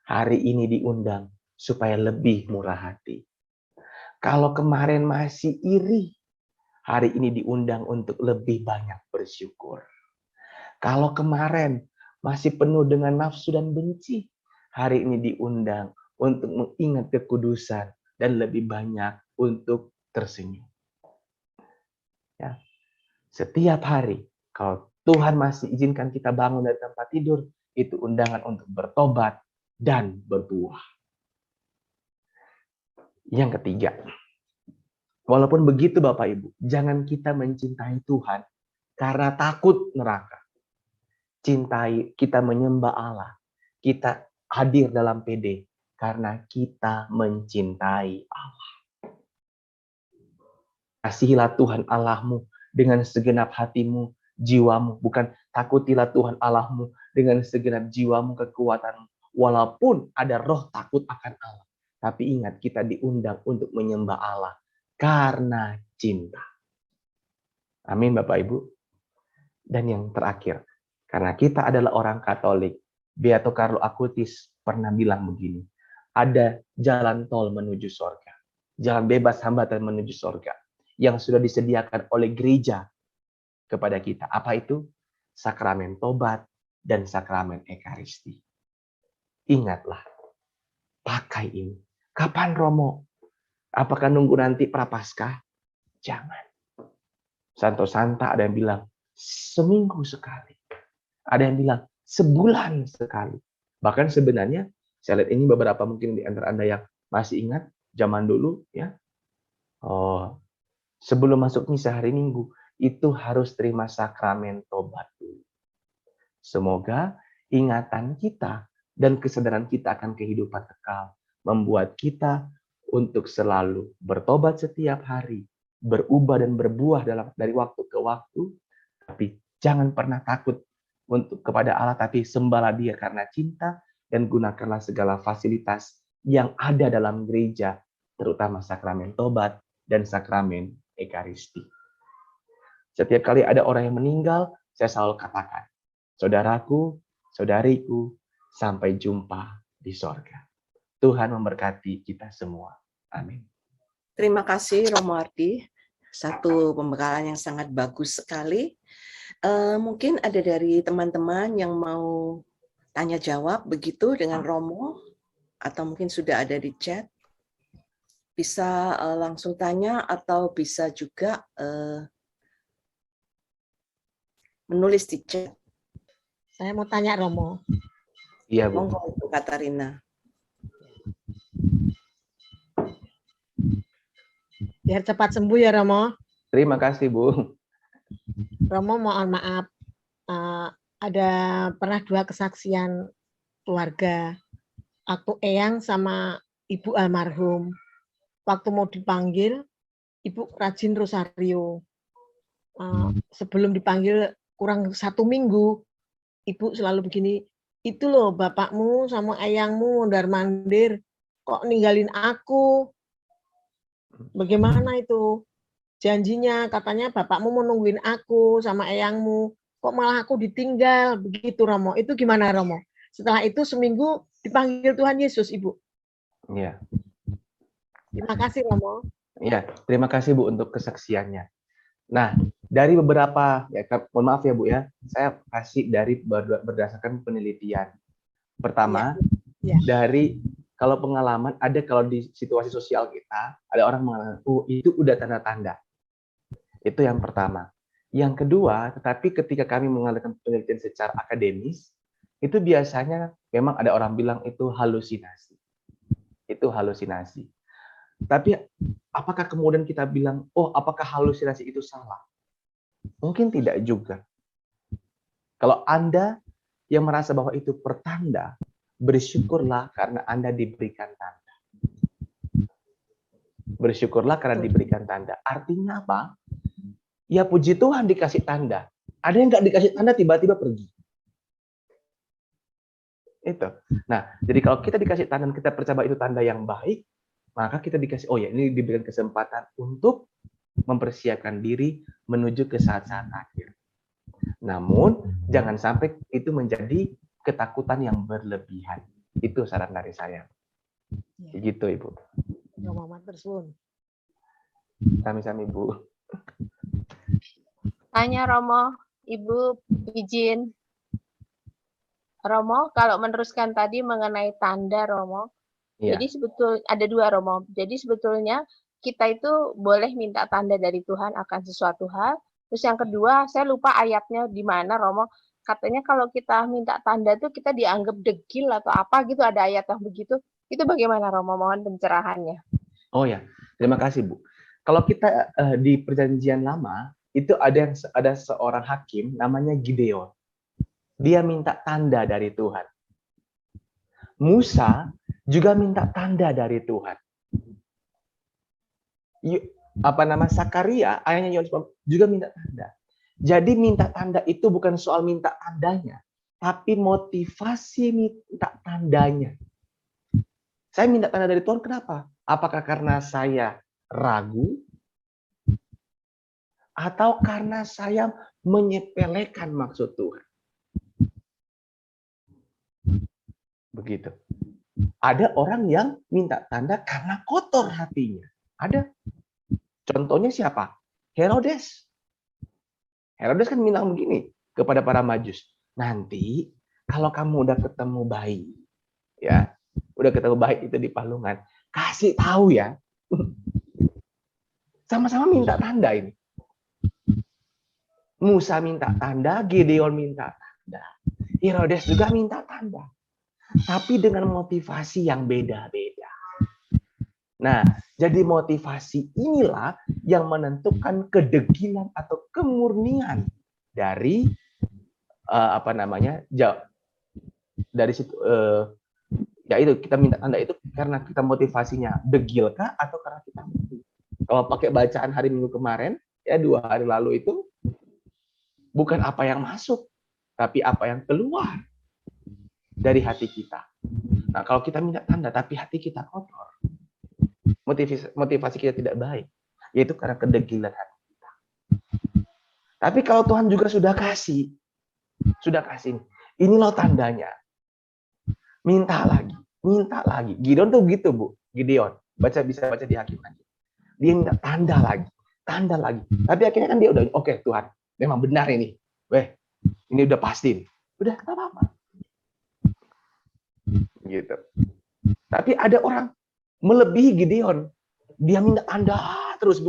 hari ini diundang supaya lebih murah hati. Kalau kemarin masih iri, hari ini diundang untuk lebih banyak bersyukur. Kalau kemarin masih penuh dengan nafsu dan benci, hari ini diundang untuk mengingat kekudusan dan lebih banyak untuk tersenyum. Ya. Setiap hari, kalau Tuhan masih izinkan kita bangun dari tempat tidur, itu undangan untuk bertobat dan berbuah. Yang ketiga, walaupun begitu Bapak Ibu, jangan kita mencintai Tuhan karena takut neraka. Cintai, kita menyembah Allah. Kita hadir dalam PD karena kita mencintai Allah. Kasihilah Tuhan Allahmu dengan segenap hatimu, jiwamu. Bukan takutilah Tuhan Allahmu dengan segenap jiwamu, kekuatanmu. Walaupun ada roh takut akan Allah. Tapi ingat, kita diundang untuk menyembah Allah karena cinta. Amin Bapak Ibu. Dan yang terakhir, karena kita adalah orang Katolik, Beato Carlo Acutis pernah bilang begini, ada jalan tol menuju sorga. Jalan bebas hambatan menuju sorga. Yang sudah disediakan oleh gereja kepada kita. Apa itu? Sakramen tobat dan sakramen ekaristi. Ingatlah, pakai ini. Kapan Romo? Apakah nunggu nanti Prapaskah? Jangan. Santo Santa ada yang bilang, seminggu sekali. Ada yang bilang, sebulan sekali. Bahkan sebenarnya, saya lihat ini beberapa mungkin di antara Anda yang masih ingat, zaman dulu, ya. Oh, sebelum masuk misa hari Minggu, itu harus terima sakramen tobat dulu. Semoga ingatan kita dan kesadaran kita akan kehidupan kekal membuat kita untuk selalu bertobat setiap hari, berubah dan berbuah dari waktu ke waktu, tapi jangan pernah takut untuk kepada Allah, tapi sembahlah Dia karena cinta dan gunakanlah segala fasilitas yang ada dalam gereja, terutama sakramen tobat dan sakramen ekaristi. Setiap kali ada orang yang meninggal, saya selalu katakan, saudaraku, saudariku, sampai jumpa di sorga. Tuhan memberkati kita semua. Amin. Terima kasih Romo Ardi. Satu pembekalan yang sangat bagus sekali. Mungkin ada dari teman-teman yang mau tanya jawab begitu dengan Romo, atau mungkin sudah ada di chat. Bisa langsung tanya atau bisa juga menulis di chat. Saya mau tanya Romo. Iya, Bu. Monggo Bu Katarina. Biar cepat sembuh ya Romo. Terima kasih, Bu. Romo mohon maaf. Ada pernah 2 kesaksian keluarga. Waktu Eyang sama Ibu almarhum. Waktu mau dipanggil, Ibu rajin rosario. Sebelum dipanggil kurang 1 minggu, Ibu selalu begini, itu loh bapakmu sama eyangmu mondar-mandir, kok ninggalin aku? Bagaimana itu? Janjinya katanya bapakmu mau nungguin aku sama eyangmu, kok malah aku ditinggal, begitu Romo. Itu gimana Romo? Setelah itu seminggu dipanggil Tuhan Yesus, Ibu. Iya. Terima kasih Romo. Iya, terima kasih Bu untuk kesaksiannya. Nah, dari beberapa, ya, mohon maaf ya Bu ya, saya kasih dari berdasarkan penelitian. Pertama, Ya. dari kalau pengalaman, ada kalau di situasi sosial kita, ada orang mengatakan, oh itu udah tanda-tanda. Itu yang pertama. Yang kedua, tetapi ketika kami mengadakan penelitian secara akademis, itu biasanya memang ada orang bilang itu halusinasi. Itu halusinasi. Tapi apakah kemudian kita bilang, oh apakah halusinasi itu salah? Mungkin tidak juga. Kalau Anda yang merasa bahwa itu pertanda, bersyukurlah karena Anda diberikan tanda. Bersyukurlah karena diberikan tanda. Artinya apa? Ya puji Tuhan dikasih tanda. Ada yang nggak dikasih tanda tiba-tiba pergi. Itu. Nah, jadi kalau kita dikasih tanda, kita percaya bahwa itu tanda yang baik, maka kita dikasih, oh ya ini diberikan kesempatan untuk mempersiapkan diri menuju ke saat-saat akhir. Namun, jangan sampai itu menjadi ketakutan yang berlebihan. Itu saran dari saya. Begitu, Ibu. Romo tersun. Sami-sami, Bu. Tanya Romo, Ibu izin. Romo, kalau meneruskan tadi mengenai tanda, Romo, Iya. jadi ada dua, Romo. Jadi sebetulnya kita itu boleh minta tanda dari Tuhan akan sesuatu hal. Terus yang kedua, saya lupa ayatnya di mana, Romo. Katanya kalau kita minta tanda itu kita dianggap degil atau apa gitu, ada ayat yang begitu. Itu bagaimana, Romo? Mohon pencerahannya. Oh ya, terima kasih Bu. Kalau kita di Perjanjian Lama itu ada seorang hakim namanya Gideon. Dia minta tanda dari Tuhan. Musa juga minta tanda dari Tuhan. Sakaria, ayahnya Yohanes juga minta tanda. Jadi minta tanda itu bukan soal minta tandanya, tapi motivasi minta tandanya. Saya minta tanda dari Tuhan, kenapa? Apakah karena saya ragu? Atau karena saya menyepelekan maksud Tuhan? Begitu. Ada orang yang minta tanda karena kotor hatinya. Ada. Contohnya siapa? Herodes. Herodes kan bilang begini kepada para Majus. Nanti kalau kamu udah ketemu bayi, ya, udah ketemu bayi itu di palungan, kasih tahu ya. Sama-sama minta tanda ini. Musa minta tanda, Gideon minta tanda. Herodes juga minta tanda. Tapi dengan motivasi yang beda-beda. Nah, jadi motivasi inilah yang menentukan kedegilan atau kemurnian dari dari situ ya itu kita minta tanda itu karena kita motivasinya degil kah atau karena kita murni. Kalau pakai bacaan hari Minggu kemarin ya 2 hari lalu itu bukan apa yang masuk tapi apa yang keluar dari hati kita. Nah, kalau kita minta tanda tapi hati kita kotor, motivasi kita tidak baik, yaitu karena kedegilan hati kita. Tapi kalau Tuhan juga sudah kasih ini loh tandanya. Minta lagi. Gideon tuh gitu, Bu. Gideon, bisa baca di Hakim aja. Dia minta tanda lagi. Tapi akhirnya kan dia udah, oke, Tuhan, memang benar ini. Ini udah pasti. Udah, enggak apa-apa. Gitu. Tapi ada orang melebihi Gideon. Dia minta tanda terus.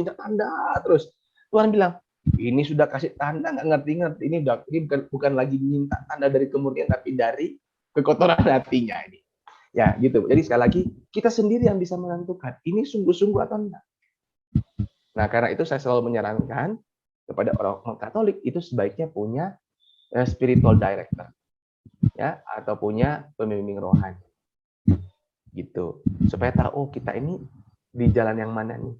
Tuhan bilang, ini sudah kasih tanda, nggak ngerti. Ini bukan lagi minta tanda dari kemurnian, tapi dari kekotoran hatinya ini. Ya, gitu. Jadi sekali lagi, kita sendiri yang bisa menentukan ini sungguh-sungguh atau enggak. Nah, karena itu saya selalu menyarankan kepada orang Katolik itu sebaiknya punya spiritual director. Ya, atau punya pembimbing rohani. Gitu. Supaya tahu kita ini di jalan yang mana nih.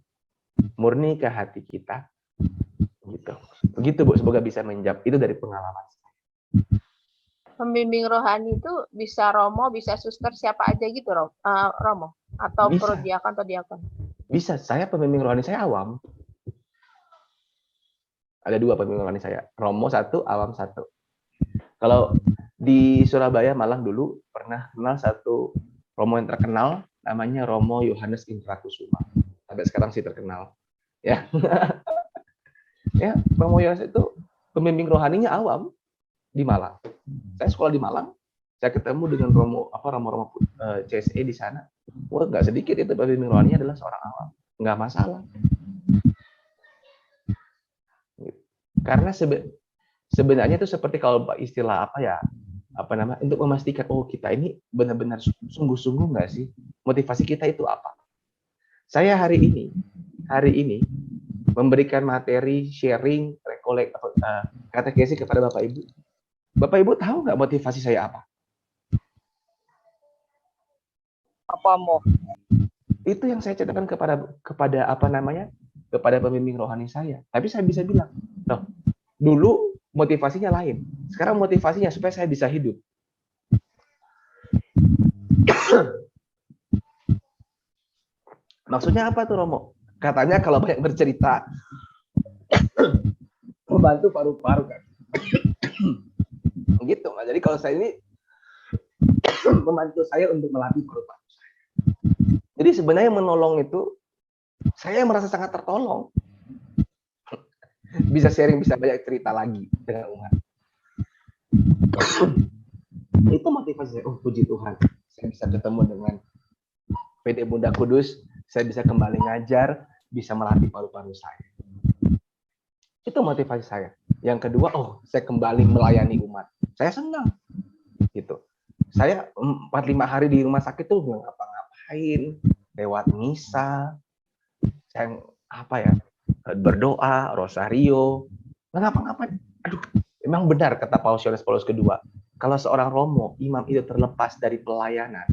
Murni ke hati kita. Gitu. Begitu, Bu, semoga bisa menjawab. Itu dari pengalaman saya. Pembimbing rohani itu bisa Romo, bisa suster, siapa aja gitu, Romo? Atau prodiakon atau diakon? Bisa. Saya pembimbing rohani saya awam. Ada 2 pembimbing rohani saya. Romo 1, awam 1. Kalau di Surabaya, Malang dulu pernah kenal satu Romo yang terkenal, namanya Romo Yohanes Intrakusuma. Sampai sekarang sih terkenal. Ya. Ya, Romo Yohanes itu pembimbing rohaninya awam di Malang. Saya sekolah di Malang, saya ketemu dengan Romo CSE di sana. Wah, nggak sedikit itu pembimbing rohaninya adalah seorang awam. Nggak masalah. Karena sebenarnya itu seperti kalau istilah untuk memastikan kita ini benar-benar sungguh-sungguh nggak sih motivasi kita itu apa. Saya hari ini memberikan materi sharing katekesi kepada Bapak Ibu. Bapak Ibu tahu nggak motivasi saya apa? Apa mau? Itu yang saya ceritakan kepada pembimbing rohani saya. Tapi saya bisa bilang, loh, dulu motivasinya lain. Sekarang motivasinya supaya saya bisa hidup. Maksudnya apa tuh, Romo? Katanya kalau banyak bercerita membantu paru-paru kan. Gitu. Nah, jadi kalau saya ini membantu saya untuk melatih paru-paru saya. Jadi sebenarnya menolong itu saya merasa sangat tertolong. Bisa sharing, bisa banyak cerita lagi dengan umat. Itu motivasi saya. Oh, puji Tuhan, saya bisa ketemu dengan PD Bunda Kudus, saya bisa kembali ngajar, bisa melatih paru-paru saya. Itu motivasi saya. Yang kedua, oh, saya kembali melayani umat. Saya senang. Gitu. Saya 4-5 hari di rumah sakit tuh nggak ngapa-ngapain, lewat misa, saya berdoa, rosario, nggak ngapa-ngapain. Aduh, memang benar kata Paus Yohanes Paulus kedua. Kalau seorang romo, imam itu terlepas dari pelayanan,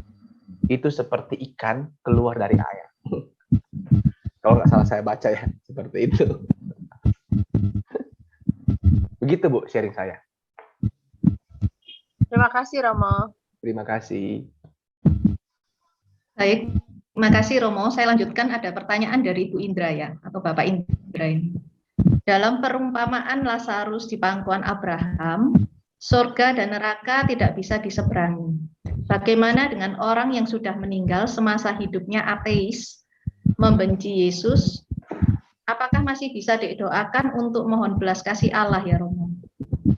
itu seperti ikan keluar dari air. Kalau nggak salah saya baca ya, seperti itu. Begitu Bu, sharing saya. Terima kasih Romo. Terima kasih. Baik, terima kasih Romo. Saya lanjutkan, ada pertanyaan dari Ibu Indra ya, atau Bapak Indra ini. Dalam perumpamaan Lazarus di pangkuan Abraham, surga dan neraka tidak bisa diseberangi. Bagaimana dengan orang yang sudah meninggal semasa hidupnya ateis, membenci Yesus? Apakah masih bisa didoakan untuk mohon belas kasih Allah ya Romo?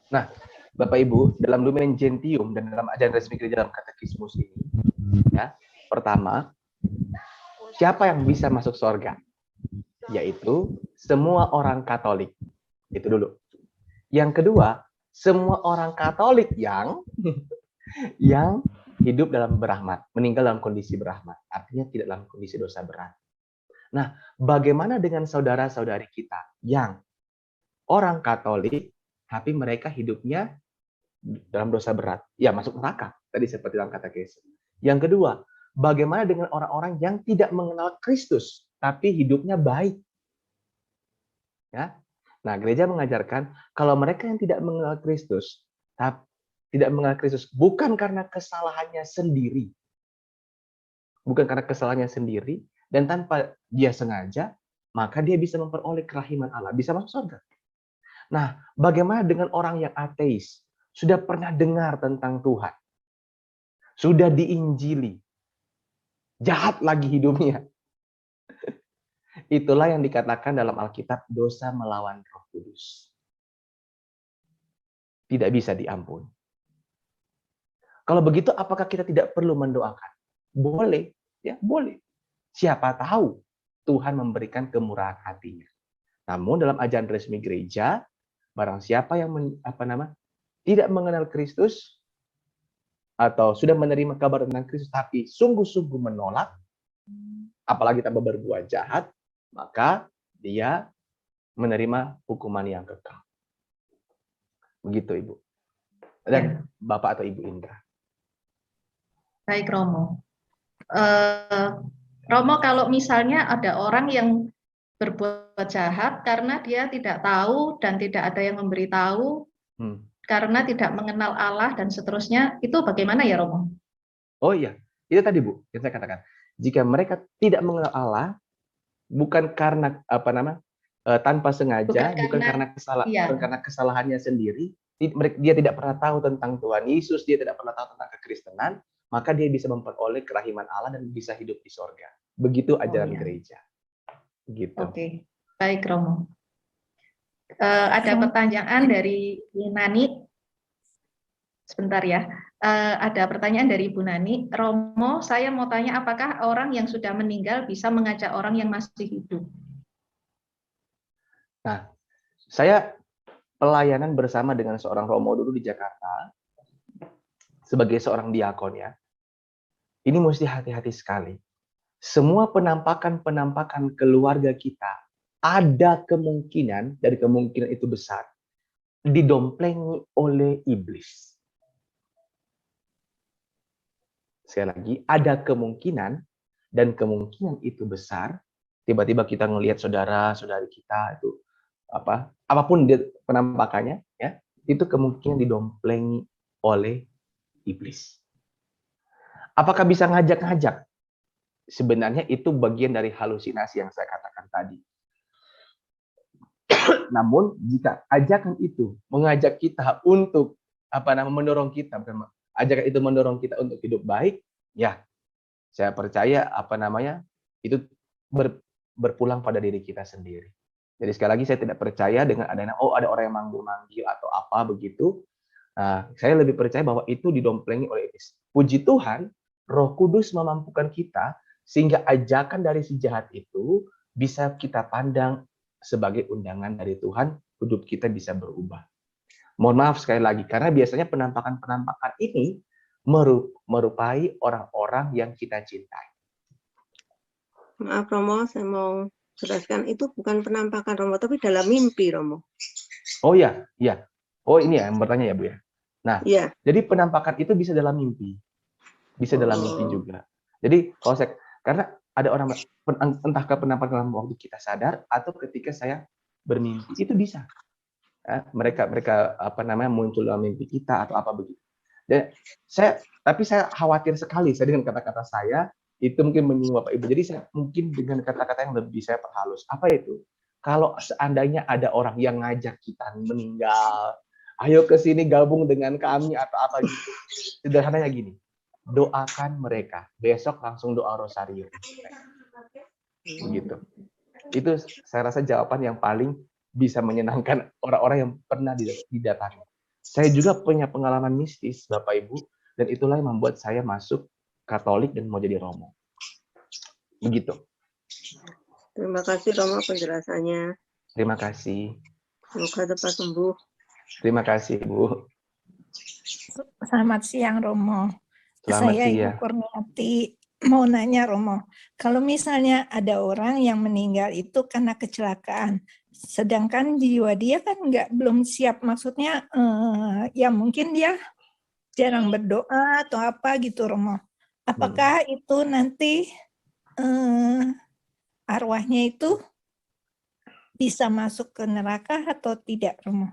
Nah, Bapak Ibu, dalam Lumen Gentium dan dalam ajaran resmi gereja dalam katekismus ini, ya, pertama, siapa yang bisa masuk surga? Yaitu semua orang Katolik. Itu dulu. Yang kedua, semua orang Katolik yang hidup dalam berahmat, meninggal dalam kondisi berahmat, artinya tidak dalam kondisi dosa berat. Nah, bagaimana dengan saudara-saudari kita yang orang Katolik, tapi mereka hidupnya dalam dosa berat? Ya, masuk neraka. Tadi seperti dalam katekismus. Yang kedua, bagaimana dengan orang-orang yang tidak mengenal Kristus, tapi hidupnya baik? Ya. Nah, gereja mengajarkan kalau mereka yang tidak mengenal Kristus, tidak mengenal Kristus bukan karena kesalahannya sendiri, dan tanpa dia sengaja, maka dia bisa memperoleh kerahiman Allah, bisa masuk surga. Nah, bagaimana dengan orang yang ateis? Sudah pernah dengar tentang Tuhan, sudah diinjili, jahat lagi hidupnya. Itulah yang dikatakan dalam Alkitab dosa melawan Roh Kudus. Tidak bisa diampuni. Kalau begitu, apakah kita tidak perlu mendoakan? Boleh, ya boleh. Siapa tahu Tuhan memberikan kemurahan hatinya. Namun dalam ajaran resmi gereja, barang siapa yang tidak mengenal Kristus atau sudah menerima kabar tentang Kristus tapi sungguh-sungguh menolak, apalagi tanpa berbuat jahat, maka dia menerima hukuman yang kekal. Begitu Ibu. Dan Bapak atau Ibu Indra. Baik Romo. Romo, kalau misalnya ada orang yang berbuat jahat karena dia tidak tahu dan tidak ada yang memberitahu, karena tidak mengenal Allah dan seterusnya, itu bagaimana ya Romo? Oh iya, itu tadi Bu, yang saya katakan. Jika mereka tidak mengenal Allah, bukan karena tanpa sengaja, bukan karena kesalahannya sendiri, dia tidak pernah tahu tentang Tuhan Yesus, dia tidak pernah tahu tentang kekristenan, maka dia bisa memperoleh kerahiman Allah dan bisa hidup di sorga. Begitu ajaran gereja. Gitu. Oke, baik Romo. Ada pertanyaan dari Ibu Nani. Sebentar ya. Ada pertanyaan dari Ibu Nani. Romo, saya mau tanya, apakah orang yang sudah meninggal bisa mengajak orang yang masih hidup? Nah, saya pelayanan bersama dengan seorang Romo dulu di Jakarta sebagai seorang diakon ya. Ini mesti hati-hati sekali. Semua penampakan keluarga kita ada kemungkinan, dari kemungkinan itu besar, didomplengi oleh iblis. Sekali lagi, ada kemungkinan, dan kemungkinan itu besar, tiba-tiba kita ngelihat saudara-saudari kita itu apapun penampakannya, ya, itu kemungkinan didomplengi oleh iblis. Apakah bisa ngajak-ngajak? Sebenarnya itu bagian dari halusinasi yang saya katakan tadi. Namun jika ajakan itu mengajak kita untuk mendorong kita, ajakan itu mendorong kita untuk hidup baik, ya saya percaya itu berpulang pada diri kita sendiri. Jadi sekali lagi saya tidak percaya dengan ada orang yang manggil-manggil atau apa begitu. Saya lebih percaya bahwa itu didomplengi oleh iblis. Puji Tuhan, Roh Kudus memampukan kita sehingga ajakan dari si jahat itu bisa kita pandang sebagai undangan dari Tuhan, hidup kita bisa berubah. Mohon maaf sekali lagi, karena biasanya penampakan-penampakan ini merupai orang-orang yang kita cintai. Maaf Romo, saya mau jelaskan itu bukan penampakan Romo, tapi dalam mimpi Romo. Oh ya, iya. Oh ini ya yang bertanya ya Bu ya. Nah, Iya. jadi penampakan itu bisa dalam mimpi, bisa dalam mimpi juga. Jadi kalau saya, karena ada orang entah ke penampakan dalam waktu kita sadar atau ketika saya bermimpi itu bisa. Mereka muncul dalam mimpi kita atau apa begitu. Dan tapi saya khawatir sekali saya dengan kata-kata saya itu mungkin menyinggung Bapak Ibu. Jadi saya mungkin dengan kata-kata yang lebih saya perhalus. Apa itu? Kalau seandainya ada orang yang ngajak kita meninggal, ayo ke sini gabung dengan kami atau apa gitu. Sederhananya gini, doakan mereka. Besok langsung doa rosario. Begitu. Itu saya rasa jawaban yang paling bisa menyenangkan orang-orang yang pernah didatangi. Saya juga punya pengalaman mistis, Bapak Ibu, dan itulah yang membuat saya masuk Katolik dan mau jadi Romo. Begitu. Terima kasih Romo penjelasannya. Terima kasih. Semoga cepat sembuh. Terima kasih, Bu. Selamat siang, Romo. Selamat Saya siang. Ibu Kurniati mau nanya, Romo. Kalau misalnya ada orang yang meninggal itu karena kecelakaan, sedangkan jiwa dia kan belum siap, maksudnya ya mungkin dia jarang berdoa atau apa gitu, Romo. Apakah itu nanti arwahnya itu bisa masuk ke neraka atau tidak, Romo?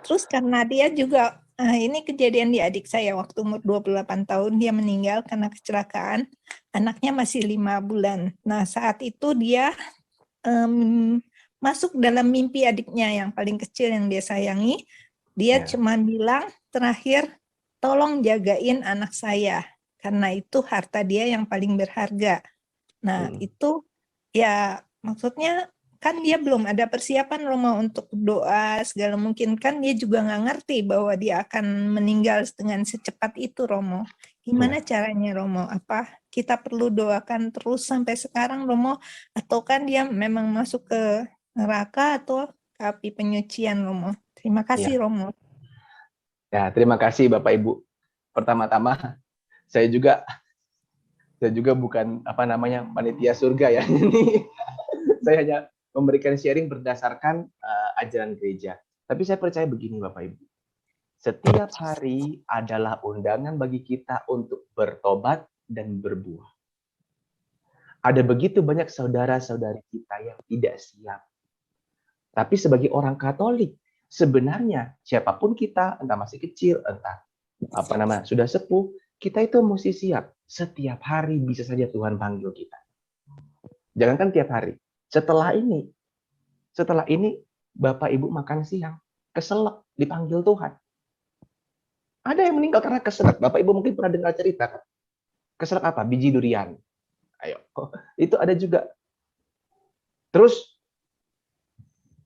Terus karena dia juga, ini kejadian di adik saya waktu umur 28 tahun, dia meninggal karena kecelakaan, anaknya masih 5 bulan. Nah saat itu dia masuk dalam mimpi adiknya yang paling kecil yang dia sayangi, dia cuma bilang terakhir, tolong jagain anak saya, karena itu harta dia yang paling berharga. Nah itu ya maksudnya kan dia belum ada persiapan Romo untuk doa segala mungkin, kan dia juga nggak ngerti bahwa dia akan meninggal dengan secepat itu Romo. Gimana caranya Romo? Apa kita perlu doakan terus sampai sekarang Romo? Atau kan dia memang masuk ke neraka atau ke api penyucian Romo? Terima kasih Romo. Ya, terima kasih Bapak Ibu. Pertama-tama saya juga bukan panitia surga ya. Saya hanya memberikan sharing berdasarkan ajaran gereja. Tapi saya percaya begini Bapak Ibu. Setiap hari adalah undangan bagi kita untuk bertobat dan berbuah. Ada begitu banyak saudara-saudari kita yang tidak siap. Tapi sebagai orang Katolik, sebenarnya siapapun kita, entah masih kecil, entah sudah sepuh, kita itu mesti siap. Setiap hari bisa saja Tuhan panggil kita. Jangankan tiap hari. Setelah ini Bapak Ibu makan siang, keselak, dipanggil Tuhan. Ada yang meninggal karena keselak. Bapak Ibu mungkin pernah dengar cerita kan? Keselak apa? Biji durian. Ayo, itu ada juga. Terus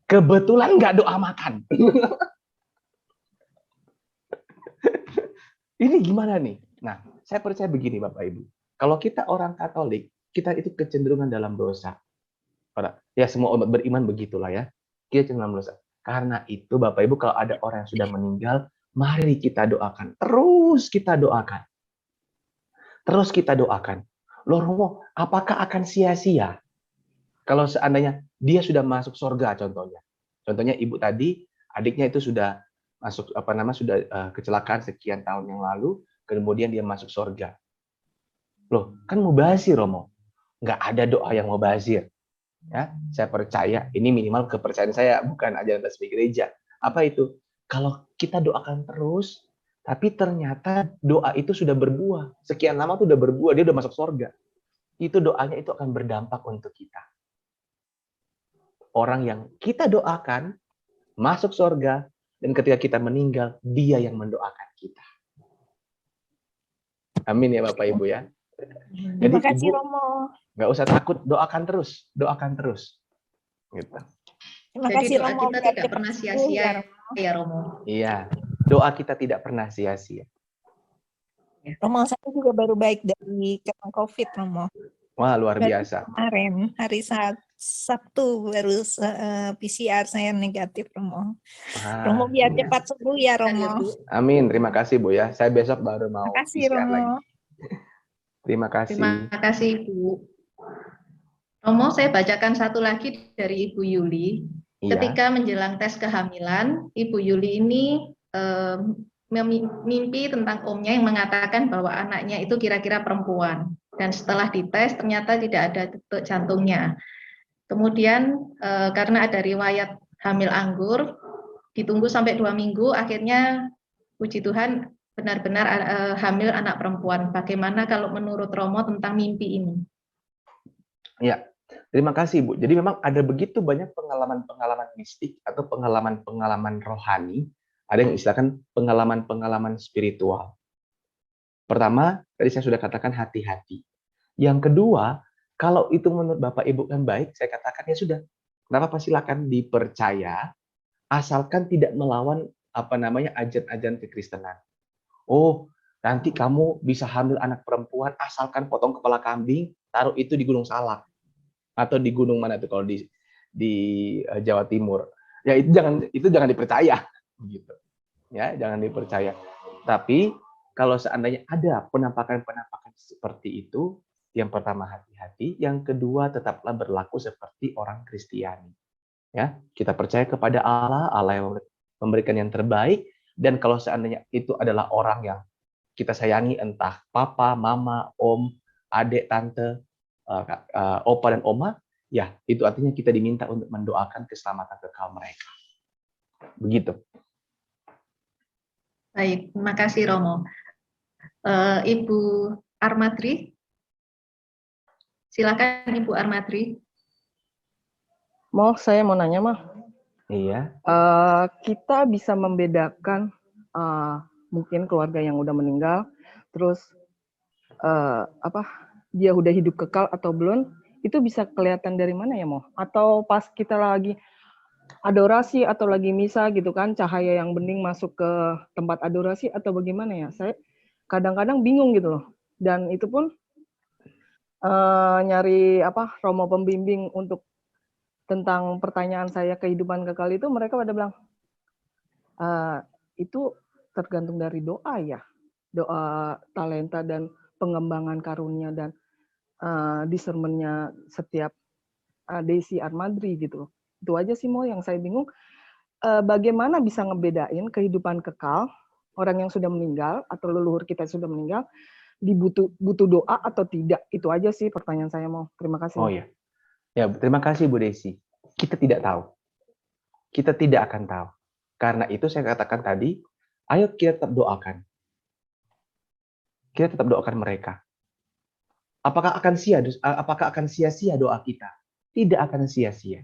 kebetulan nggak doa makan. Ini gimana nih? Nah, saya percaya begini Bapak Ibu. Kalau kita orang Katolik, kita itu kecenderungan dalam dosa. Ya semua umat beriman begitulah ya. Kita cenderung dalam dosa. Karena itu Bapak Ibu kalau ada orang yang sudah meninggal, mari kita doakan. Terus kita doakan. Terus kita doakan. Loh Romo, apakah akan sia-sia? Kalau seandainya dia sudah masuk surga contohnya. Contohnya ibu tadi, adiknya itu sudah masuk sudah kecelakaan sekian tahun yang lalu, kemudian dia masuk surga. Loh, kan mubazir Romo. Nggak ada doa yang mubazir. Ya, saya percaya ini minimal kepercayaan saya, bukan ajaran resmi gereja. Apa itu? Kalau kita doakan terus, tapi ternyata doa itu sudah berbuah. Sekian lama tuh udah berbuah, dia udah masuk surga. Itu doanya itu akan berdampak untuk kita. Orang yang kita doakan masuk surga, dan ketika kita meninggal, dia yang mendoakan kita. Amin ya Bapak Ibu ya. Terima kasih Romo. Nggak usah takut, doakan terus. Gitu. Terima Jadi kasih doa Romo. kita tidak pernah sia-sia ya Romo. Iya. Doa kita tidak pernah sia-sia. Romo, saya juga baru baik dari kena COVID, Romo. Wah, luar Baru biasa. kemarin, hari Sabtu, baru PCR saya negatif, Romo. Romo biar cepat sembuh ya, Romo. Amin, terima kasih Bu ya. Saya besok baru mau Terima kasih, PCR Romo. lagi. Terima kasih. Terima kasih, Bu. Romo, saya bacakan satu lagi dari Ibu Yuli. Iya. Ketika menjelang tes kehamilan, Ibu Yuli ini mimpi tentang omnya yang mengatakan bahwa anaknya itu kira-kira perempuan. Dan setelah dites ternyata tidak ada detak jantungnya. Kemudian karena ada riwayat hamil anggur, ditunggu sampai 2 minggu, akhirnya puji Tuhan benar-benar hamil anak perempuan. Bagaimana kalau menurut Romo tentang mimpi ini? Ya, terima kasih Bu. Jadi memang ada begitu banyak pengalaman-pengalaman mistik atau pengalaman-pengalaman rohani. Ada yang istilahkan pengalaman-pengalaman spiritual. Pertama, tadi saya sudah katakan hati-hati. Yang kedua, kalau itu menurut Bapak Ibu kan baik, saya katakan ya sudah. Kenapa silakan dipercaya, asalkan tidak melawan ajaran-ajaran kekristenan. Oh, nanti kamu bisa hamil anak perempuan asalkan potong kepala kambing, taruh itu di Gunung Salak atau di gunung mana itu kalau di Jawa Timur. Ya itu jangan dipercaya, gitu. Ya, jangan dipercaya. Tapi kalau seandainya ada penampakan-penampakan seperti itu, yang pertama hati-hati, yang kedua tetaplah berlaku seperti orang Kristiani. Ya, kita percaya kepada Allah, Allah yang memberikan yang terbaik, dan kalau seandainya itu adalah orang yang kita sayangi, entah papa, mama, om, adik, tante, opa dan oma, ya itu artinya kita diminta untuk mendoakan keselamatan kekal mereka. Begitu. Baik, terima kasih Romo. Ibu Armadri, silakan Ibu Armadri. Saya mau nanya, Mah. Iya. Kita bisa membedakan mungkin keluarga yang udah meninggal, terus dia udah hidup kekal atau belum? Itu bisa kelihatan dari mana ya, Mo? Atau pas kita lagi adorasi atau lagi misa gitu kan, cahaya yang bening masuk ke tempat adorasi atau bagaimana ya? Saya kadang-kadang bingung gitu loh. Dan itu pun nyari Romo pembimbing untuk tentang pertanyaan saya kehidupan kekal itu, mereka pada bilang itu tergantung dari doa ya, doa talenta dan pengembangan karunia dan discernment-nya setiap Desi Armadri gitu. Itu aja sih Mo yang saya bingung. Bagaimana bisa ngebedain kehidupan kekal orang yang sudah meninggal atau leluhur kita yang sudah meninggal butuh doa atau tidak? Itu aja sih pertanyaan saya Mo. Terima kasih. Oh ya. Ya, terima kasih Bu Desi. Kita tidak tahu. Kita tidak akan tahu. Karena itu saya katakan tadi, ayo kita tetap doakan. Kita tetap doakan mereka. Apakah akan sia-sia doa kita? Tidak akan sia-sia.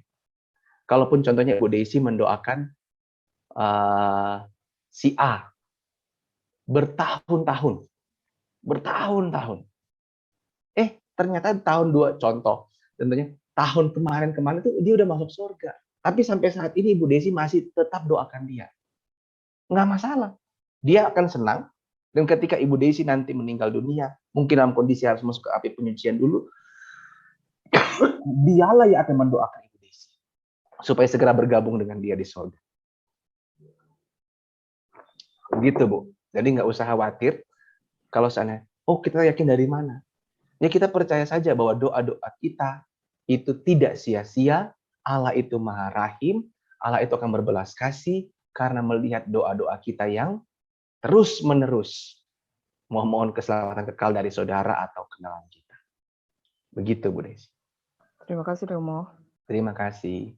Kalaupun contohnya Bu Desi mendoakan si A bertahun-tahun. Ternyata tahun 2 contoh. Tentunya tahun kemarin itu dia udah masuk surga. Tapi sampai saat ini Bu Desi masih tetap doakan dia. Nggak masalah. Dia akan senang. Dan ketika Ibu Desi nanti meninggal dunia, mungkin dalam kondisi harus masuk ke api penyucian dulu, dialah yang akan mendoakan Ibu Desi. Supaya segera bergabung dengan dia di surga. Begitu Bu. Jadi nggak usah khawatir. Kalau seandainya, kita yakin dari mana? Ya kita percaya saja bahwa doa-doa kita itu tidak sia-sia, Allah itu Maha Rahim, Allah itu akan berbelas kasih karena melihat doa-doa kita yang terus-menerus mohon keselamatan kekal dari saudara atau kenalan kita. Begitu Bu Desi. Terima kasih Romo. Terima kasih.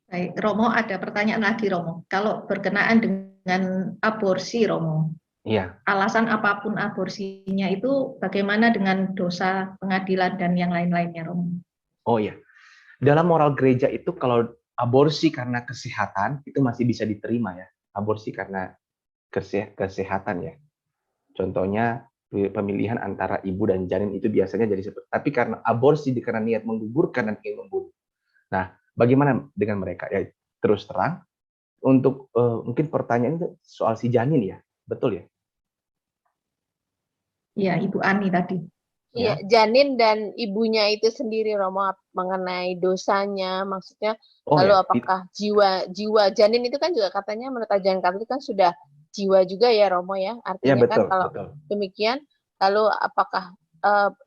Baik, Romo ada pertanyaan lagi Romo. Kalau berkenaan dengan aborsi Romo, iya. Alasan apapun aborsinya itu bagaimana dengan dosa pengadilan dan yang lain-lainnya Romo? Oh iya, dalam moral gereja itu kalau aborsi karena kesehatan itu masih bisa diterima ya. Aborsi karena kesehatan ya. Contohnya pemilihan antara ibu dan janin itu biasanya jadi seperti. Tapi karena aborsi karena niat menggugurkan dan ingin membunuh. Nah, bagaimana dengan mereka? Ya terus terang, untuk mungkin pertanyaan itu soal si janin ya, betul ya? Iya, Ibu Ani tadi. Iya, Ya. janin dan ibunya itu sendiri Romo mengenai dosanya, maksudnya Oh lalu ya, apakah jiwa janin itu kan juga katanya menurut ajaran Katolik kan sudah jiwa juga ya Romo ya, ya artinya kan betul, kalau betul. demikian, lalu apakah